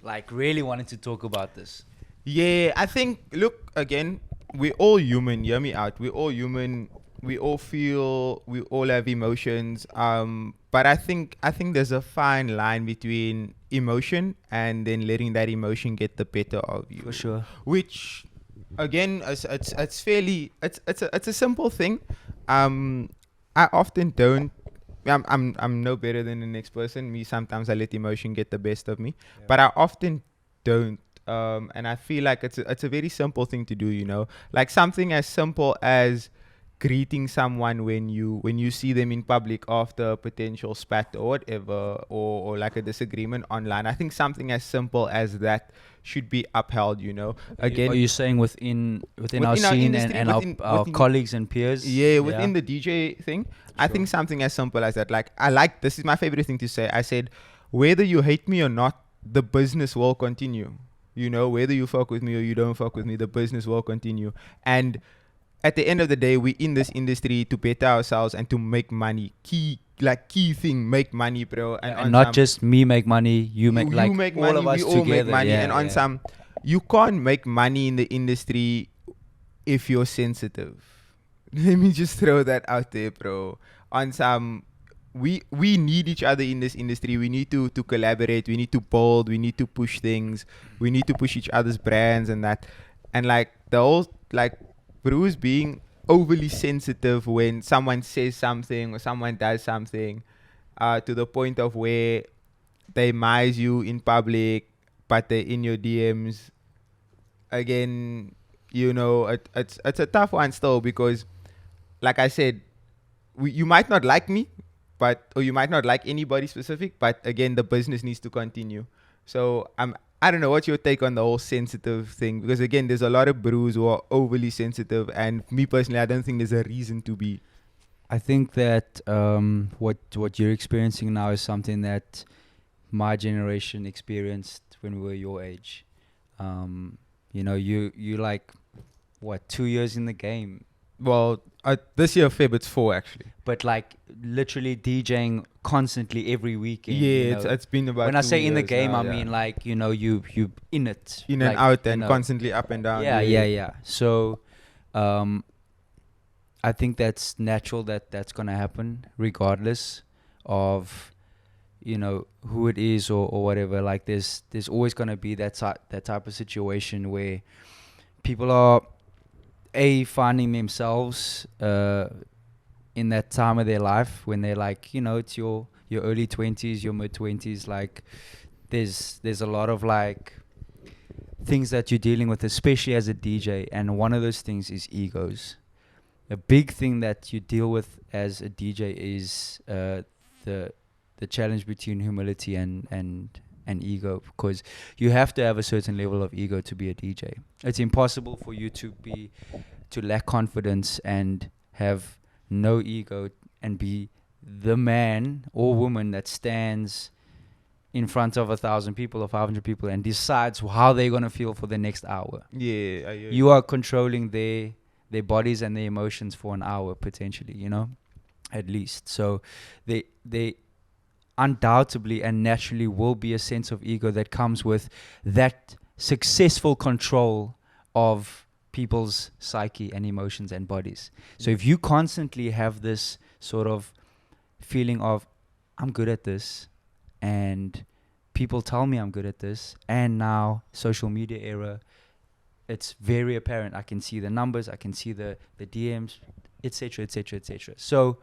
like really wanting to talk about this. Yeah, I think, look, again, we're all human. Hear me out. We're all human. We all feel. We all have emotions. But I think there's a fine line between emotion and then letting that emotion get the better of you. For sure. Which, again, it's fairly. It's a simple thing. I often don't. I'm no better than the next person. Me, sometimes I let emotion get the best of me, but I often don't. And I feel like it's a very simple thing to do, you know, like something as simple as greeting someone when you see them in public after a potential spat or whatever, or like a disagreement online. I think something as simple as that should be upheld, you know. Again, are you saying within our scene industry, and our colleagues and peers? Yeah, within the DJ thing. Sure. I think something as simple as that. Like, this is my favorite thing to say. I said, whether you hate me or not, the business will continue. You know, whether you fuck with me or you don't fuck with me, the business will continue. And at the end of the day, we in this industry to better ourselves and to make money. Key thing, make money, bro. And not just me make money, you make all money, of us we all together. Make money. And on some, you can't make money in the industry if you're sensitive. Let me just throw that out there, bro. On some, we need each other in this industry. We need to collaborate. We need to build. We need to push things. We need to push each other's brands and that. And like the whole, like, Bruce being overly sensitive when someone says something or someone does something, to the point of where they mize you in public, but they're in your DMs. Again, you know, it's a tough one still, because, like I said, you might not like me, or you might not like anybody specific, but again, the business needs to continue. So I don't know, what's your take on the whole sensitive thing? Because again, there's a lot of brews who are overly sensitive, and me personally, I don't think there's a reason to be. I think that what you're experiencing now is something that my generation experienced when we were your age. You know, you like, what, 2 years in the game? Well, this year Feb, it's 4 actually. But like literally DJing constantly every weekend. Yeah, you know? it's been about. When I say in the game, now, I mean like, you know, you in it, in like, and out, and know, constantly up and down. Yeah. So, I think that's natural. That's gonna happen regardless of, you know, who it is or whatever. Like there's always gonna be that type of situation where people are finding themselves in that time of their life when they're like, you know, it's your early 20s, your mid 20s. Like there's a lot of like things that you're dealing with, especially as a DJ, and one of those things is egos. A big thing that you deal with as a DJ is the challenge between humility and ego, because you have to have a certain level of ego to be a DJ. It's impossible for you to lack confidence and have no ego and be the man or woman that stands in front of 1,000 people or 500 people and decides how they're going to feel for the next hour. Yeah, you are controlling their bodies and their emotions for an hour potentially, you know, at least. So they undoubtedly and naturally will be a sense of ego that comes with that successful control of people's psyche and emotions and bodies. So if you constantly have this sort of feeling of, I'm good at this, and people tell me I'm good at this, and now social media era, it's very apparent. I can see the numbers, I can see the DMs, etc. So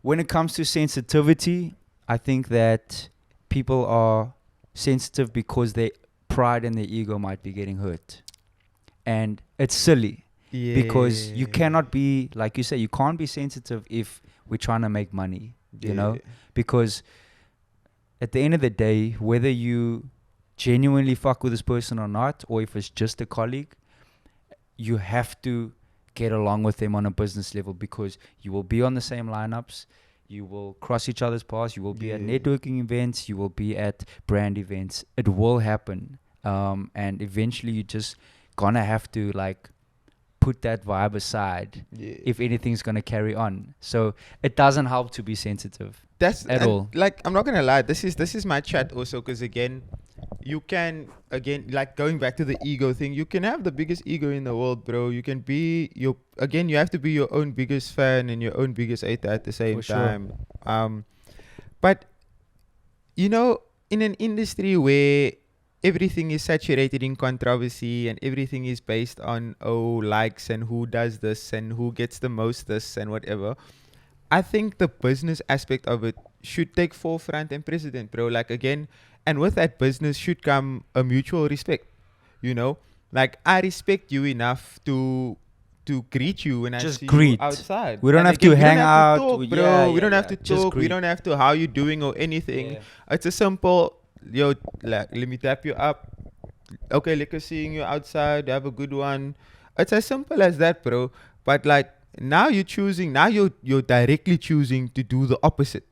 when it comes to sensitivity, I think that people are sensitive because their pride and their ego might be getting hurt. And it's silly because you cannot be, like you say, you can't be sensitive if we're trying to make money, you Yeah. know, because at the end of the day, whether you genuinely fuck with this person or not, or if it's just a colleague, you have to get along with them on a business level, because you will be on the same lineups, you will cross each other's paths, you will be at Yeah. networking events, you will be at brand events. It will happen, and eventually you just gonna have to like put that vibe aside Yeah. if anything's gonna carry on. So it doesn't help to be sensitive That's at and, all. like, I'm not gonna lie, this is my chat also, because again, you can, again, like, going back to the ego thing, you can have the biggest ego in the world, bro. You can be your, again, you have to be your own biggest fan and your own biggest hater at the same For sure. time. But you know, in an industry where everything is saturated in controversy and everything is based on likes and who does this and who gets the most this and whatever, I think the business aspect of it should take forefront and precedent, bro. Like, again, and with that business should come a mutual respect. You know, like, I respect you enough to greet you when I Just see greet. you outside. We don't And have to again, hang we don't have out. to talk, We- bro. yeah, we yeah, don't have yeah. to Just talk. We greet. don't have to how you doing or anything. Yeah. It's a simple, yo, like, let me tap you up. Okay, like, seeing you outside. Have a good one. It's as simple as that, bro. But like, now you're directly choosing to do the opposite.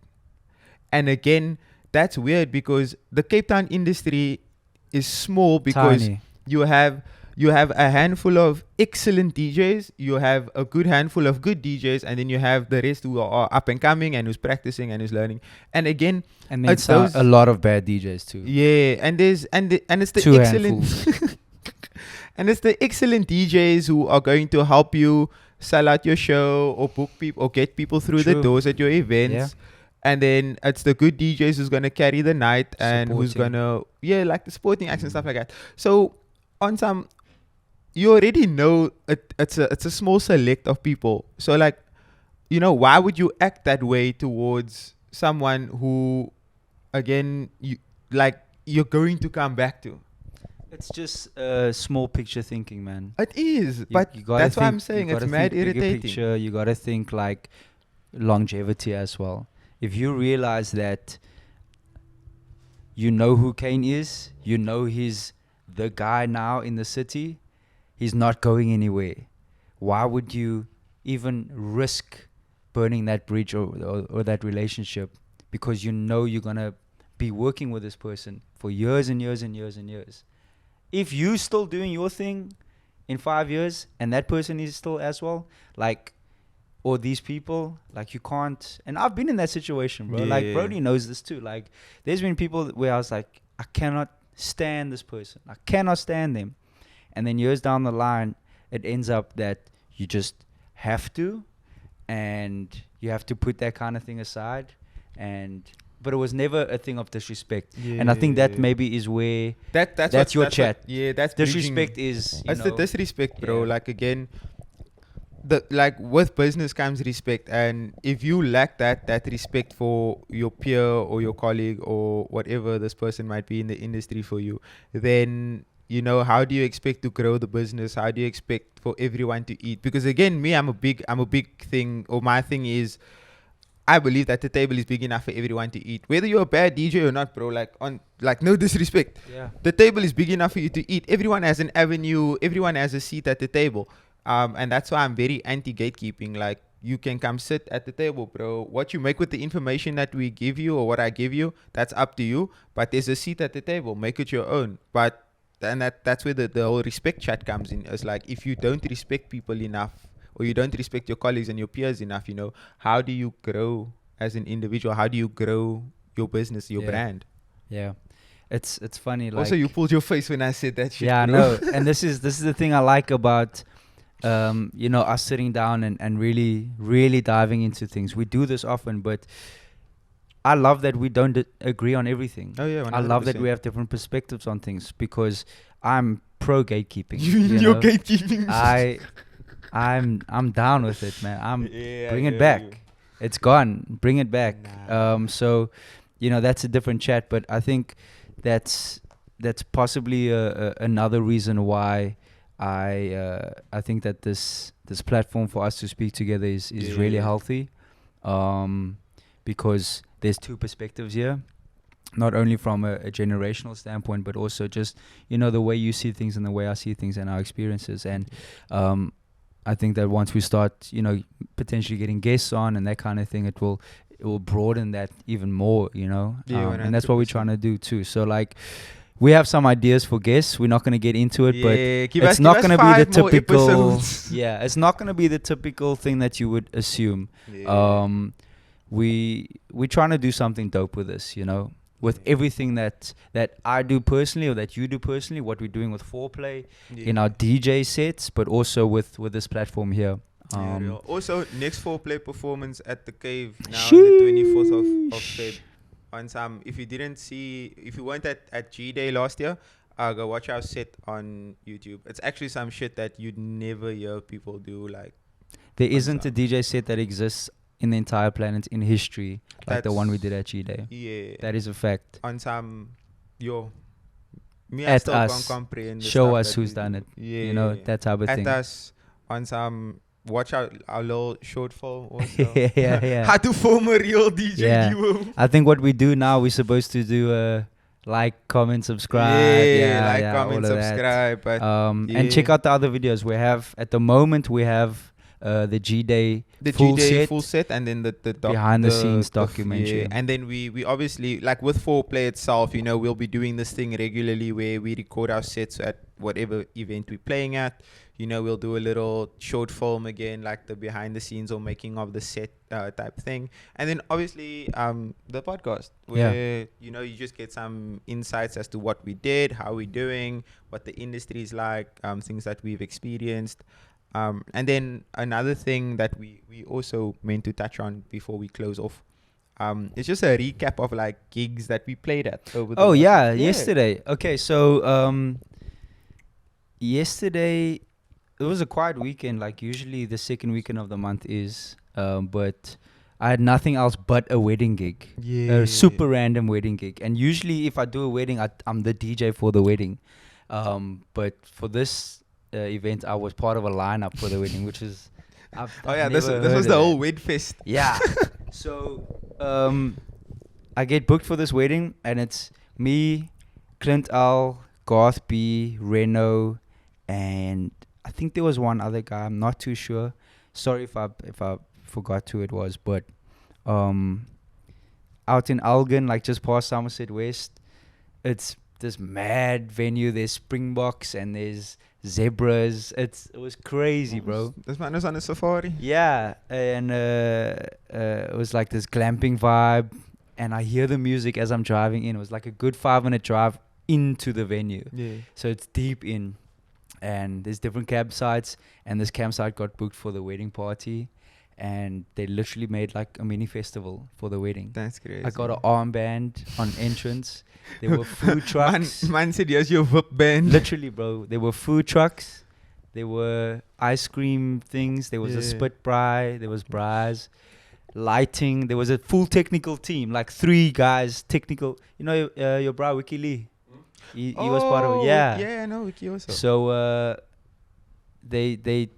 And again, that's weird, because the Cape Town industry is small, because Tiny. you have a handful of excellent DJs, you have a good handful of good DJs, and then you have the rest who are up and coming and who's practicing and who's learning. And again, And then it's those, a lot of bad DJs too. yeah, and there's and it's the Two excellent and it's the excellent DJs who are going to help you sell out your show or book people or get people through the True. doors at your events. Yeah. And then it's the good DJs who's gonna carry the night and who's Supporting. gonna like the sporting acts and stuff like that. So on some, you already know it's a small select of people. So like, you know, why would you act that way towards someone who, again, you're going to come back to? It's just small picture thinking, man. It is, You- but you gotta that's why I'm think- saying you it's gotta mad think bigger irritating. Picture, you gotta think like longevity as well. If you realize that you know who Kane is, you know he's the guy now in the city, he's not going anywhere. Why would you even risk burning that bridge or that relationship? Because you know you're gonna be working with this person for years and years and years and years. If you still doing your thing in 5 years and that person is still as well, like, or these people, like, you can't. And I've been in that situation, bro. Like, Yeah. Brody knows this too. Like, there's been people where I was like, I cannot stand this person. I cannot stand them. And then years down the line, it ends up that you just have to, and you have to put that kind of thing aside. But it was never a thing of disrespect. And I think that maybe is where that's your chat. That's bridging. disrespect is. It's the disrespect, bro. Yeah. Like, again, with business comes respect, and if you lack that respect for your peer or your colleague or whatever this person might be in the industry for you, then, you know, how do you expect to grow the business? How do you expect for everyone to eat? Because again, me, I'm a big thing, or my thing is, I believe that the table is big enough for everyone to eat, whether you're a bad DJ or not, bro. No disrespect. Yeah. The table is big enough for you to eat. Everyone has an avenue. Everyone has a seat at the table. And that's why I'm very anti-gatekeeping. Like, you can come sit at the table, bro. What you make with the information that we give you or what I give you, that's up to you. But there's a seat at the table. Make it your own. But then that's where the whole respect chat comes in. It's like, if you don't respect people enough, or you don't respect your colleagues and your peers enough, you know, how do you grow as an individual? How do you grow your business, your Yeah. brand? Yeah. It's funny. Like, Also, you pulled your face when I said that shit. yeah, I bro. know. And this is the thing I like about you know, us sitting down and really diving into things. We do this often, but I love that we don't agree on everything. Oh yeah, 100%. I love that we have different perspectives on things, because I'm pro gatekeeping. You're know? gatekeeping. I'm down with it, man. Yeah, Bring I it hear back. you. It's gone. Bring it back. Nah. So, you know, that's a different chat, but I think that's possibly another reason why I think that this platform for us to speak together is really Yeah. healthy. because there's two perspectives here, not only from a generational standpoint, but also just, you know, the way you see things and the way I see things and our experiences. And I think that once we start, you know, potentially getting guests on and that kind of thing, it will broaden that even more, you know. And that's what we're trying to do too. So like, we have some ideas for guests. We're not going to get into it, but it's not going to be the typical. Yeah, it's not going to be the typical thing that you would assume. Yeah. We're trying to do something dope with this, you know, with everything that I do personally or that you do personally, what we're doing with Foreplay in our DJ sets, but also with this platform here. Also, next Foreplay performance at the Kave now on the 24th of Feb. On some, if you weren't at G Day last year, go watch our set on YouTube. It's actually some shit that you'd never hear people do. Like, there isn't a DJ set that exists in the entire planet in history like the one we did at G Day. Yeah, that is a fact. On some, me at us, show us who's done it. Yeah, you know, that type of thing. At us, on some. Watch our little short film also. yeah. How to form a real DJ duo. I think what we do now, we're supposed to do like, comment, subscribe. Comment, subscribe. But and check out the other videos we have. At the moment, we have the G-Day full set, and then the behind the scenes documentary. And then we obviously, like with Foreplay itself, you know, we'll be doing this thing regularly where we record our sets at whatever event we're playing at. You know, we'll do a little short film again, like the behind the scenes or making of the set type thing. And then obviously the podcast where, you know, you just get some insights as to what we did, how we're doing, what the industry is like, things that we've experienced. And then another thing that we also meant to touch on before we close off, it's just a recap of like gigs that we played at over the yesterday. Okay, so yesterday it was a quiet weekend, like usually the second weekend of the month is, but I had nothing else but a wedding gig. A super random wedding gig. And usually if I do a wedding, I'm the DJ for the wedding. But for this event, I was part of a lineup for the wedding, which is... this was the whole Wed Fest. Yeah. So I get booked for this wedding, and it's me, Clint L, Garth B, Reno, and I think there was one other guy. I'm not too sure. Sorry if I forgot who it was, but out in Elgin, like just past Somerset West, it's this mad venue. There's Springboks and there's zebras. It was crazy, bro. This man was on a safari. Yeah, and it was like this glamping vibe, and I hear the music as I'm driving in. It was like a good 5-minute drive into the venue. Yeah. So it's deep in. And there's different campsites, and this campsite got booked for the wedding party, and they literally made like a mini festival for the wedding. That's crazy. I got an armband on entrance. There were food trucks. Man said, "Here's your VIP band." Literally, bro. There were food trucks. There were ice cream things. There was a spit braai. There was braais. Lighting. There was a full technical team, like 3 guys technical. You know your bro Wiki Lee. He was part of it. Yeah, I know Wiki also. So they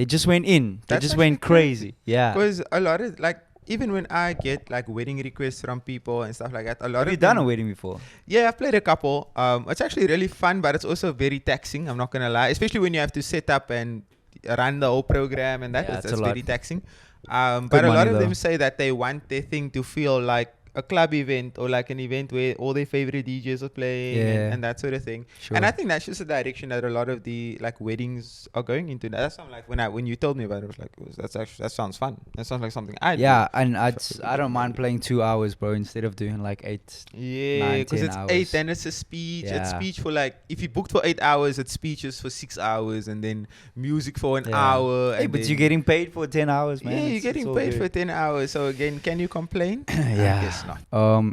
just went in. They just went crazy. Yeah. Because a lot of, like, even when I get like wedding requests from people and stuff like that, Have you done a wedding before? Yeah, I've played a couple. It's actually really fun, but it's also very taxing. I'm not gonna lie, especially when you have to set up and run the whole program and that. That's very taxing. But a lot of them say that they want their thing to feel like a club event or like an event where all their favorite DJs are playing and that sort of thing. Sure. And I think that's just the direction that a lot of the like weddings are going into. That's something like when you told me about it, I was like, that sounds fun. That sounds like something I'd do. And I don't mind playing 2 hours, bro, instead of doing like 8. Yeah, because it's hours. 8 and it's a speech. Yeah. It's speech for like, if you booked for 8 hours, it's speeches for 6 hours and then music for an hour. Hey, but you're getting paid for 10 hours, man. Yeah, you're getting paid for 10 hours. So again, can you complain? Yeah. I guess not.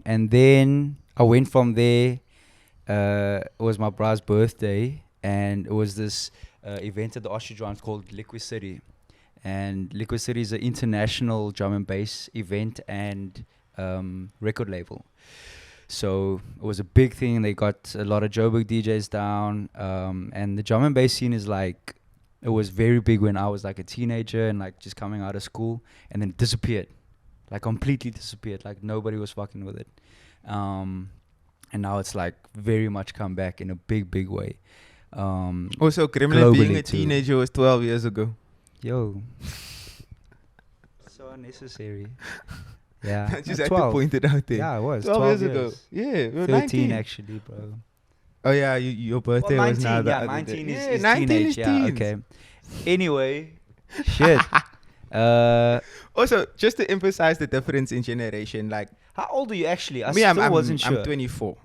And then I went from there. It was my bra's birthday, and it was this event at the Ostrich Grounds called Liquid City. And Liquid City is an international drum and bass event and record label. So it was a big thing. They got a lot of Joburg DJs down, and the drum and bass scene is like, it was very big when I was like a teenager and like just coming out of school, and then it disappeared. like completely disappeared. Like nobody was fucking with it. And now it's like very much come back in a big way. Also, Gremlin being globally a too. teenager was 12 years ago. Yo, so unnecessary. Yeah, I just at had 12. to point it out there. Yeah, it was 12 years ago. years. Yeah, we were 13 19. actually, bro. Oh yeah, your birthday Well, was 19. now the Yeah, other 19 day. is, Yeah, is 19 teenage. is Yeah, teens. okay. Anyway, shit. Also, just to emphasize the difference in generation, like How old are you actually? I me, still wasn't sure. I'm 24.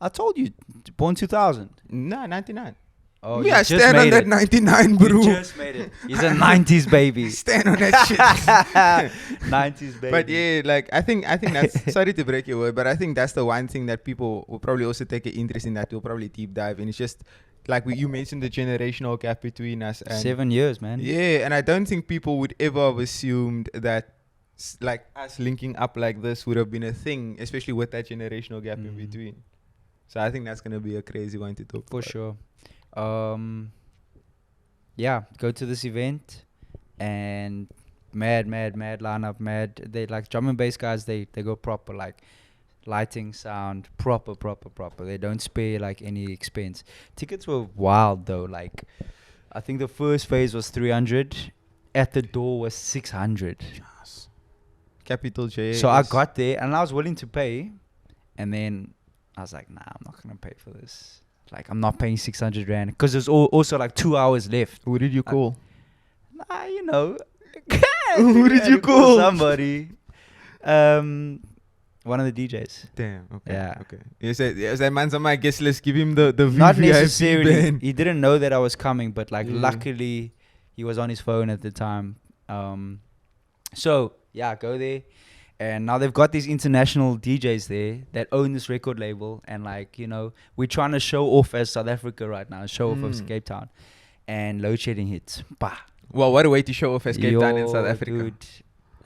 I told you, born 2000. Nah, 99. Oh, Me, you I just stand on made that it. 99, bro. You just made it. He's a 90s baby. Stand on that shit. 90s baby. But yeah, like I think that's sorry to break your word, but I think that's the one thing that people will probably also take an interest in, that we'll probably deep dive in. It's just like you mentioned the generational gap between us, and 7 years, man. yeah, and I don't think people would ever have assumed that like us linking up like this would have been a thing, especially with that generational gap in between. So I think that's gonna be a crazy one to talk For about. sure. Yeah, go to this event and mad lineup, mad. They like drum and bass guys, they go proper, like lighting, sound, proper. They don't spare like any expense. Tickets were wild though. Like I think the first phase was 300, at the door was 600. Capital J. So I got there and I was willing to pay, and then I was like, nah, I'm not gonna pay for this. Like I'm not paying 600 rand because there's also like 2 hours left. Who did you call? Nah, you know. Who did you call? Somebody. One of the DJs. Damn. Okay. Yeah. Okay. You said that man's on my guest list. Give him the Not VVIP necessarily. band. He didn't know that I was coming, but like Yeah. luckily he was on his phone at the time. So yeah, go there. And now they've got these international DJs there that own this record label, and like, you know, we're trying to show off as South Africa right now, show off as Cape Town, and load shedding hits. Bah. Well, what a way to show off as Cape Town in South Africa. Dude,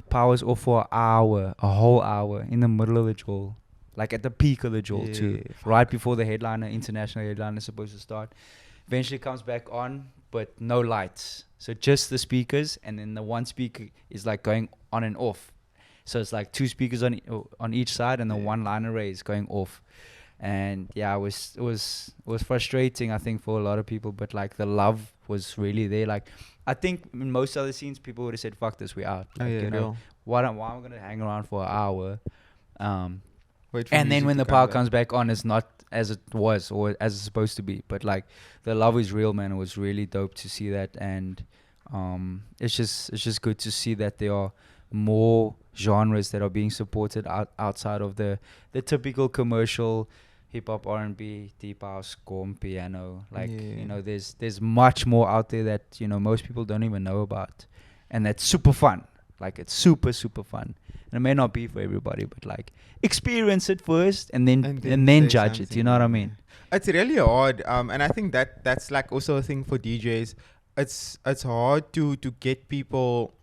power's off for an hour, a whole hour in the middle of the jewel, like at the peak of the jewel too, right before the international headliner is supposed to start. Eventually comes back on, but no lights, so just the speakers, and then the one speaker is like going on and off. So it's like 2 speakers on each side, and the one line array is going off. And yeah, it was frustrating, I think, for a lot of people. But like the love was really there. Like I think in most other scenes, people would have said, "Fuck this, we out." Like, you know, why am I gonna hang around for an hour? And then when the power comes back on, it's not as it was or as it's supposed to be. But like the love is real, man. It was really dope to see that, and it's just good to see that there are more genres that are being supported outside of the typical commercial hip hop, R&B, deep house, gorm, piano. Like you know, there's much more out there that, you know, most people don't even know about, and that's super fun. Like it's super fun. And it may not be for everybody, but like experience it first and then judge it. You know what I mean? It's really hard, and I think that's like also a thing for DJs. It's hard to get people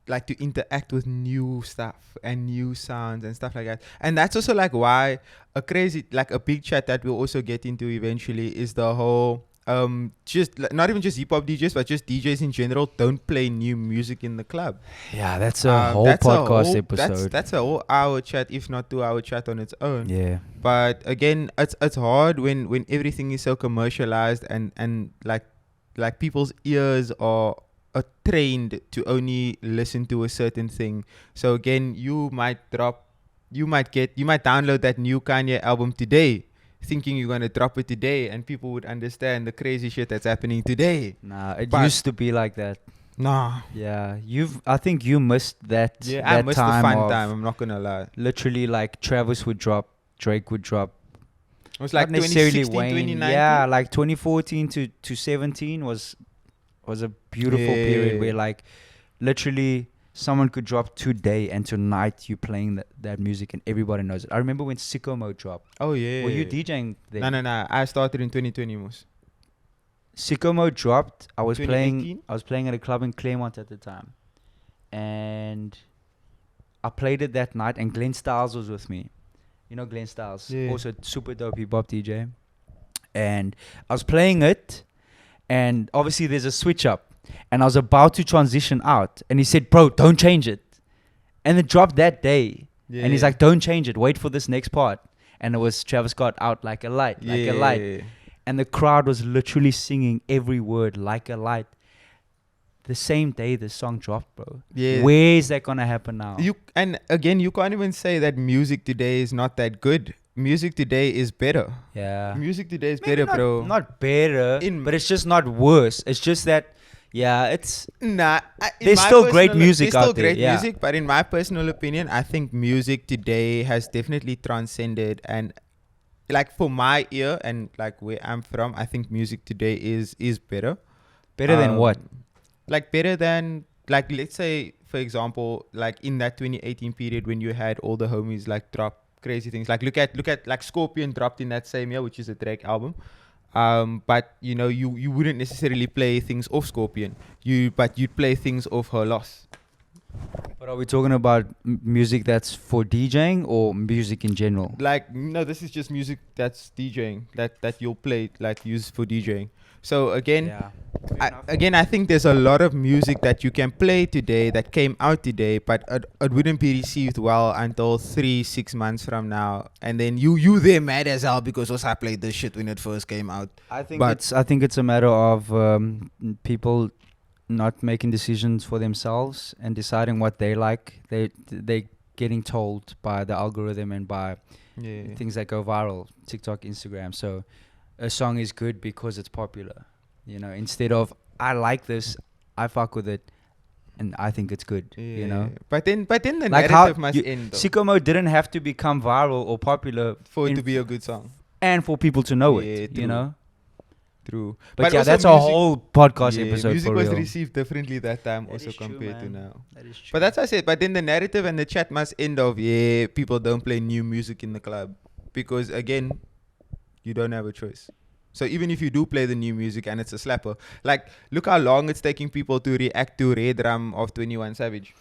like to interact with new stuff and new sounds and stuff like that. And that's also like why a big chat that we'll also get into eventually is the whole just not even just hip hop DJs, but just DJs in general don't play new music in the club. Yeah, that's a whole podcast episode. That's a whole hour chat, if not 2 hour chat on its own. Yeah. But again, it's hard when everything is so commercialized and like people's ears are trained to only listen to a certain thing. So again, you might download that new Kanye album today, thinking you're gonna drop it today, and people would understand the crazy shit that's happening today. Nah, it used to be like that. Nah. Yeah, I think you missed that. Yeah, that I missed time the fun time. I'm not gonna lie. Literally, like Travis would drop, Drake would drop. It was like not necessarily 2016, Wayne. 2019. Yeah, like 2014 to 17 was a beautiful period where like literally someone could drop today and tonight you playing that music and everybody knows it. I remember when Sicko Mode dropped. Oh yeah. Were you DJing then? No. I started in 2020, Moose. Sicko Mode dropped. I was 2018? playing at a club in Claremont at the time, and I played it that night. And Glenn Styles was with me. You know Glenn Styles, also super dope hip hop DJ. And I was playing it, and obviously there's a switch up, and I was about to transition out, and he said, "Bro, don't change it." And it dropped that day. Yeah. And he's like, don't change it. Wait for this next part. And it was Travis Scott out like a light, like a light. And the crowd was literally singing every word like a light. The same day the song dropped, bro. Yeah. Where is that going to happen now? And again, you can't even say that music today is not that good. Music today is better. Yeah. Music today is Maybe better, bro. Not better, but it's just not worse. It's just that, yeah, it's... Nah. There's still great music out there. There's still great music, but in my personal opinion, I think music today has definitely transcended. And like for my ear and like where I'm from, I think music today is better. Better than what? Like better than, like, let's say, for example, like in that 2018 period when you had all the homies like drop crazy things. Like look at like Scorpion dropped in that same year, which is a Drake album. But you know, you wouldn't necessarily play things off Scorpion. But you'd play things off Her Loss. But are we talking about music that's for DJing or music in general? Like, no, this is just music that's DJing, that you'll play, like, use for DJing. So again, I think there's a lot of music that you can play today that came out today, but it wouldn't be received well until 3-6 months from now. And then you there mad as hell because also I played this shit when it first came out. I think it's a matter of people not making decisions for themselves and deciding what they like. They getting told by the algorithm and by things that go viral, TikTok, Instagram. So a song is good because it's popular, you know, instead of I like this, I fuck with it, and I think it's good, you know. But then the like narrative must end, though. Sicko Mode didn't have to become viral or popular for it to be a good song and for people to know it, you know. True. But yeah, that's a whole podcast episode. Music for was real. received differently that time, that also compared to now. That is true. But that's what I said. But then the narrative and the chat must end of people don't play new music in the club because again, you don't have a choice. So even if you do play the new music and it's a slapper, like look how long it's taking people to react to Red Drum of 21 Savage.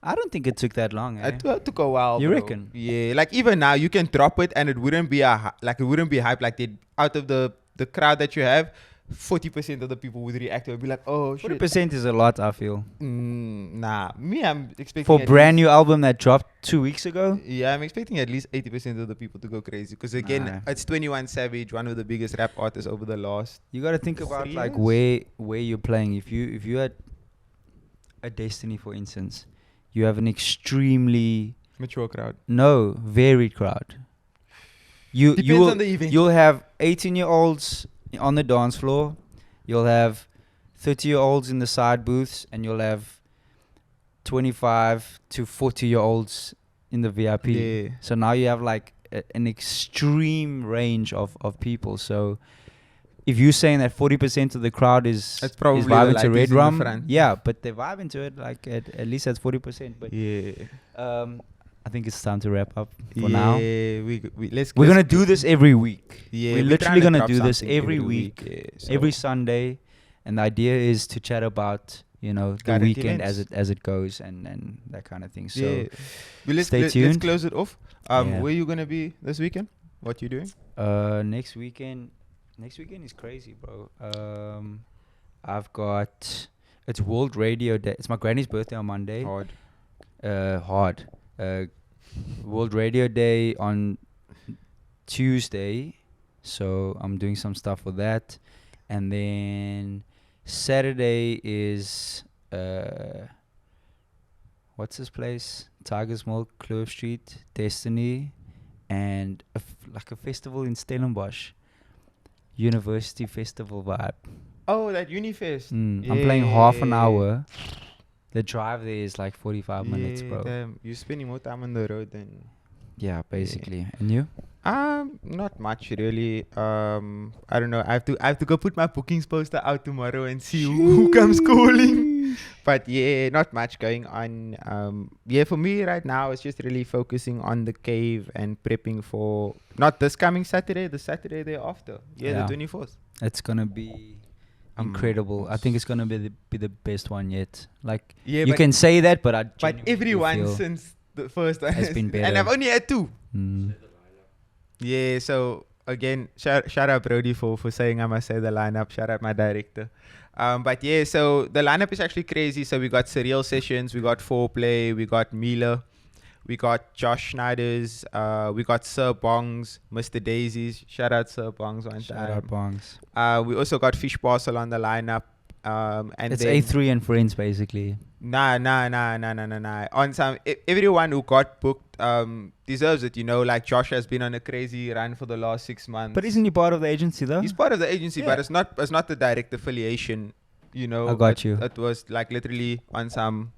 I don't think it took that long. It took a while. You bro. reckon? Yeah, like even now you can drop it and it wouldn't be hype like they out of the crowd that you have. 40% of the people would react to it and be like, oh shit. 40% is a lot, I feel. Nah, I'm expecting for brand new album that dropped 2 weeks ago. Yeah, I'm expecting at least 80% of the people to go crazy because again, it's 21 Savage, one of the biggest rap artists over the last. You got to think about like where you're playing. If you had a Destiny, for instance, you have an extremely mature crowd. No, varied crowd. Depends on the event. You'll have 18-year-olds on the dance floor, you'll have 30-year-olds in the side booths, and you'll have 25 to 40-year-olds in the VIP. Yeah. So now you have like an extreme range of people. So if you're saying that 40% of the crowd is vibing to Red Rum, yeah, but they're vibing to it like at least that's 40%. But I think it's time to wrap up for now. We're gonna do this every week. Yeah, we're literally gonna do this every week. Every Sunday, and the idea is to chat about the weekend as it goes and that kind of thing. So stay tuned. Let's close it off. Where you gonna be this weekend? What you doing? Next weekend is crazy, bro. It's World Radio Day. It's my granny's birthday on Monday. Hard. World Radio Day on Tuesday, so I'm doing some stuff for that, and then Saturday is what's this place? Tiger's Milk, Clove Street, Destiny, and like a festival in Stellenbosch, University Festival vibe. Oh, that Unifest. I'm playing half an hour. The drive there is like 45 minutes, bro. Damn, you're spending more time on the road than... Yeah, basically. Yeah. And you? Not much really. I don't know. I have to go put my bookings poster out tomorrow and see who comes calling. But yeah, not much going on. For me right now, it's just really focusing on the Kave and prepping for not this coming Saturday, the Saturday thereafter. The 24th. It's gonna be incredible. I think it's gonna be the best one yet. Like you can say that, but everyone since the first has been better, and I've only had 2. Yeah, so again, shout out Brody for saying I must say the lineup. Shout out my director. But yeah, so the lineup is actually crazy. So we got Surreal Sessions, we got Foreplay, we got Mila, we got Josh Schneider's, we got Sir Bongs, Mr. Daisies. Shout out Sir Bongs one Shout time. out Bongs. We also got Fish Parcel on the lineup. And It's then, A3 and friends basically. Nah. On some, everyone who got booked deserves it. You know, like Josh has been on a crazy run for the last 6 months. But isn't he part of the agency though? He's part of the agency, Yeah. but it's not the direct affiliation. You know, I got you. It was like literally on some.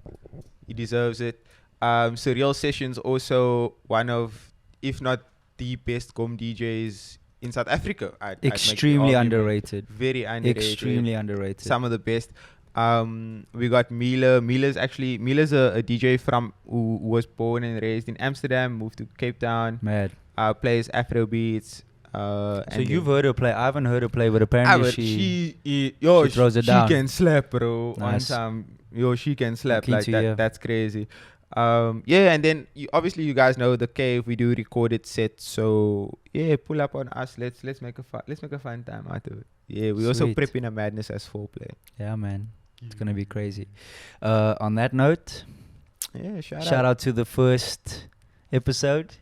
He deserves it. Surreal Sessions also one of, if not the best gom DJs in South Africa. I'd make the Extremely argument. underrated. Very underrated. Extremely underrated. Some of the best. We got Mila. Mila's a DJ who was born and raised in Amsterdam, moved to Cape Town. Mad. Plays Afro beats. So you've heard her play. I haven't heard her play, but apparently she throws it down. She can slap, bro. Nice. She can slap Keen like to that. hear. That's crazy. And then obviously you guys know the Kave. We do recorded sets, so yeah, pull up on us. Let's make a fun time out of it. Yeah, we also Sweet. prepping a madness as Foreplay. Yeah, man. It's gonna be crazy. On that note, Yeah, shout out to the first episode.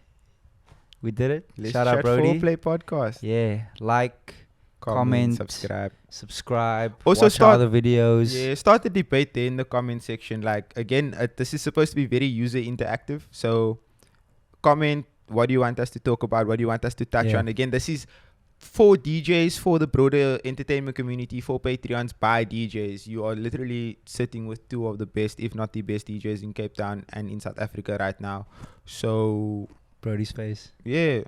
We did it. Let's Shout out, chat Brody. Foreplay podcast. Yeah, like, comment, subscribe. Also watch our other videos. Yeah, start the debate there in the comment section. Like again, this is supposed to be very user interactive. So comment. What do you want us to talk about? What do you want us to touch on? Again, this is for DJs, for the broader entertainment community, for Patreons, by DJs. You are literally sitting with two of the best, if not the best DJs in Cape Town and in South Africa right now. So Brody's face. yeah,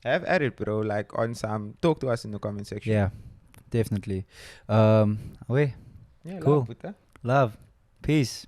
have at it, bro. Like on some, talk to us in the comment section. Yeah, definitely. Away. Yeah, Cool. love, Buddha. Love. Peace.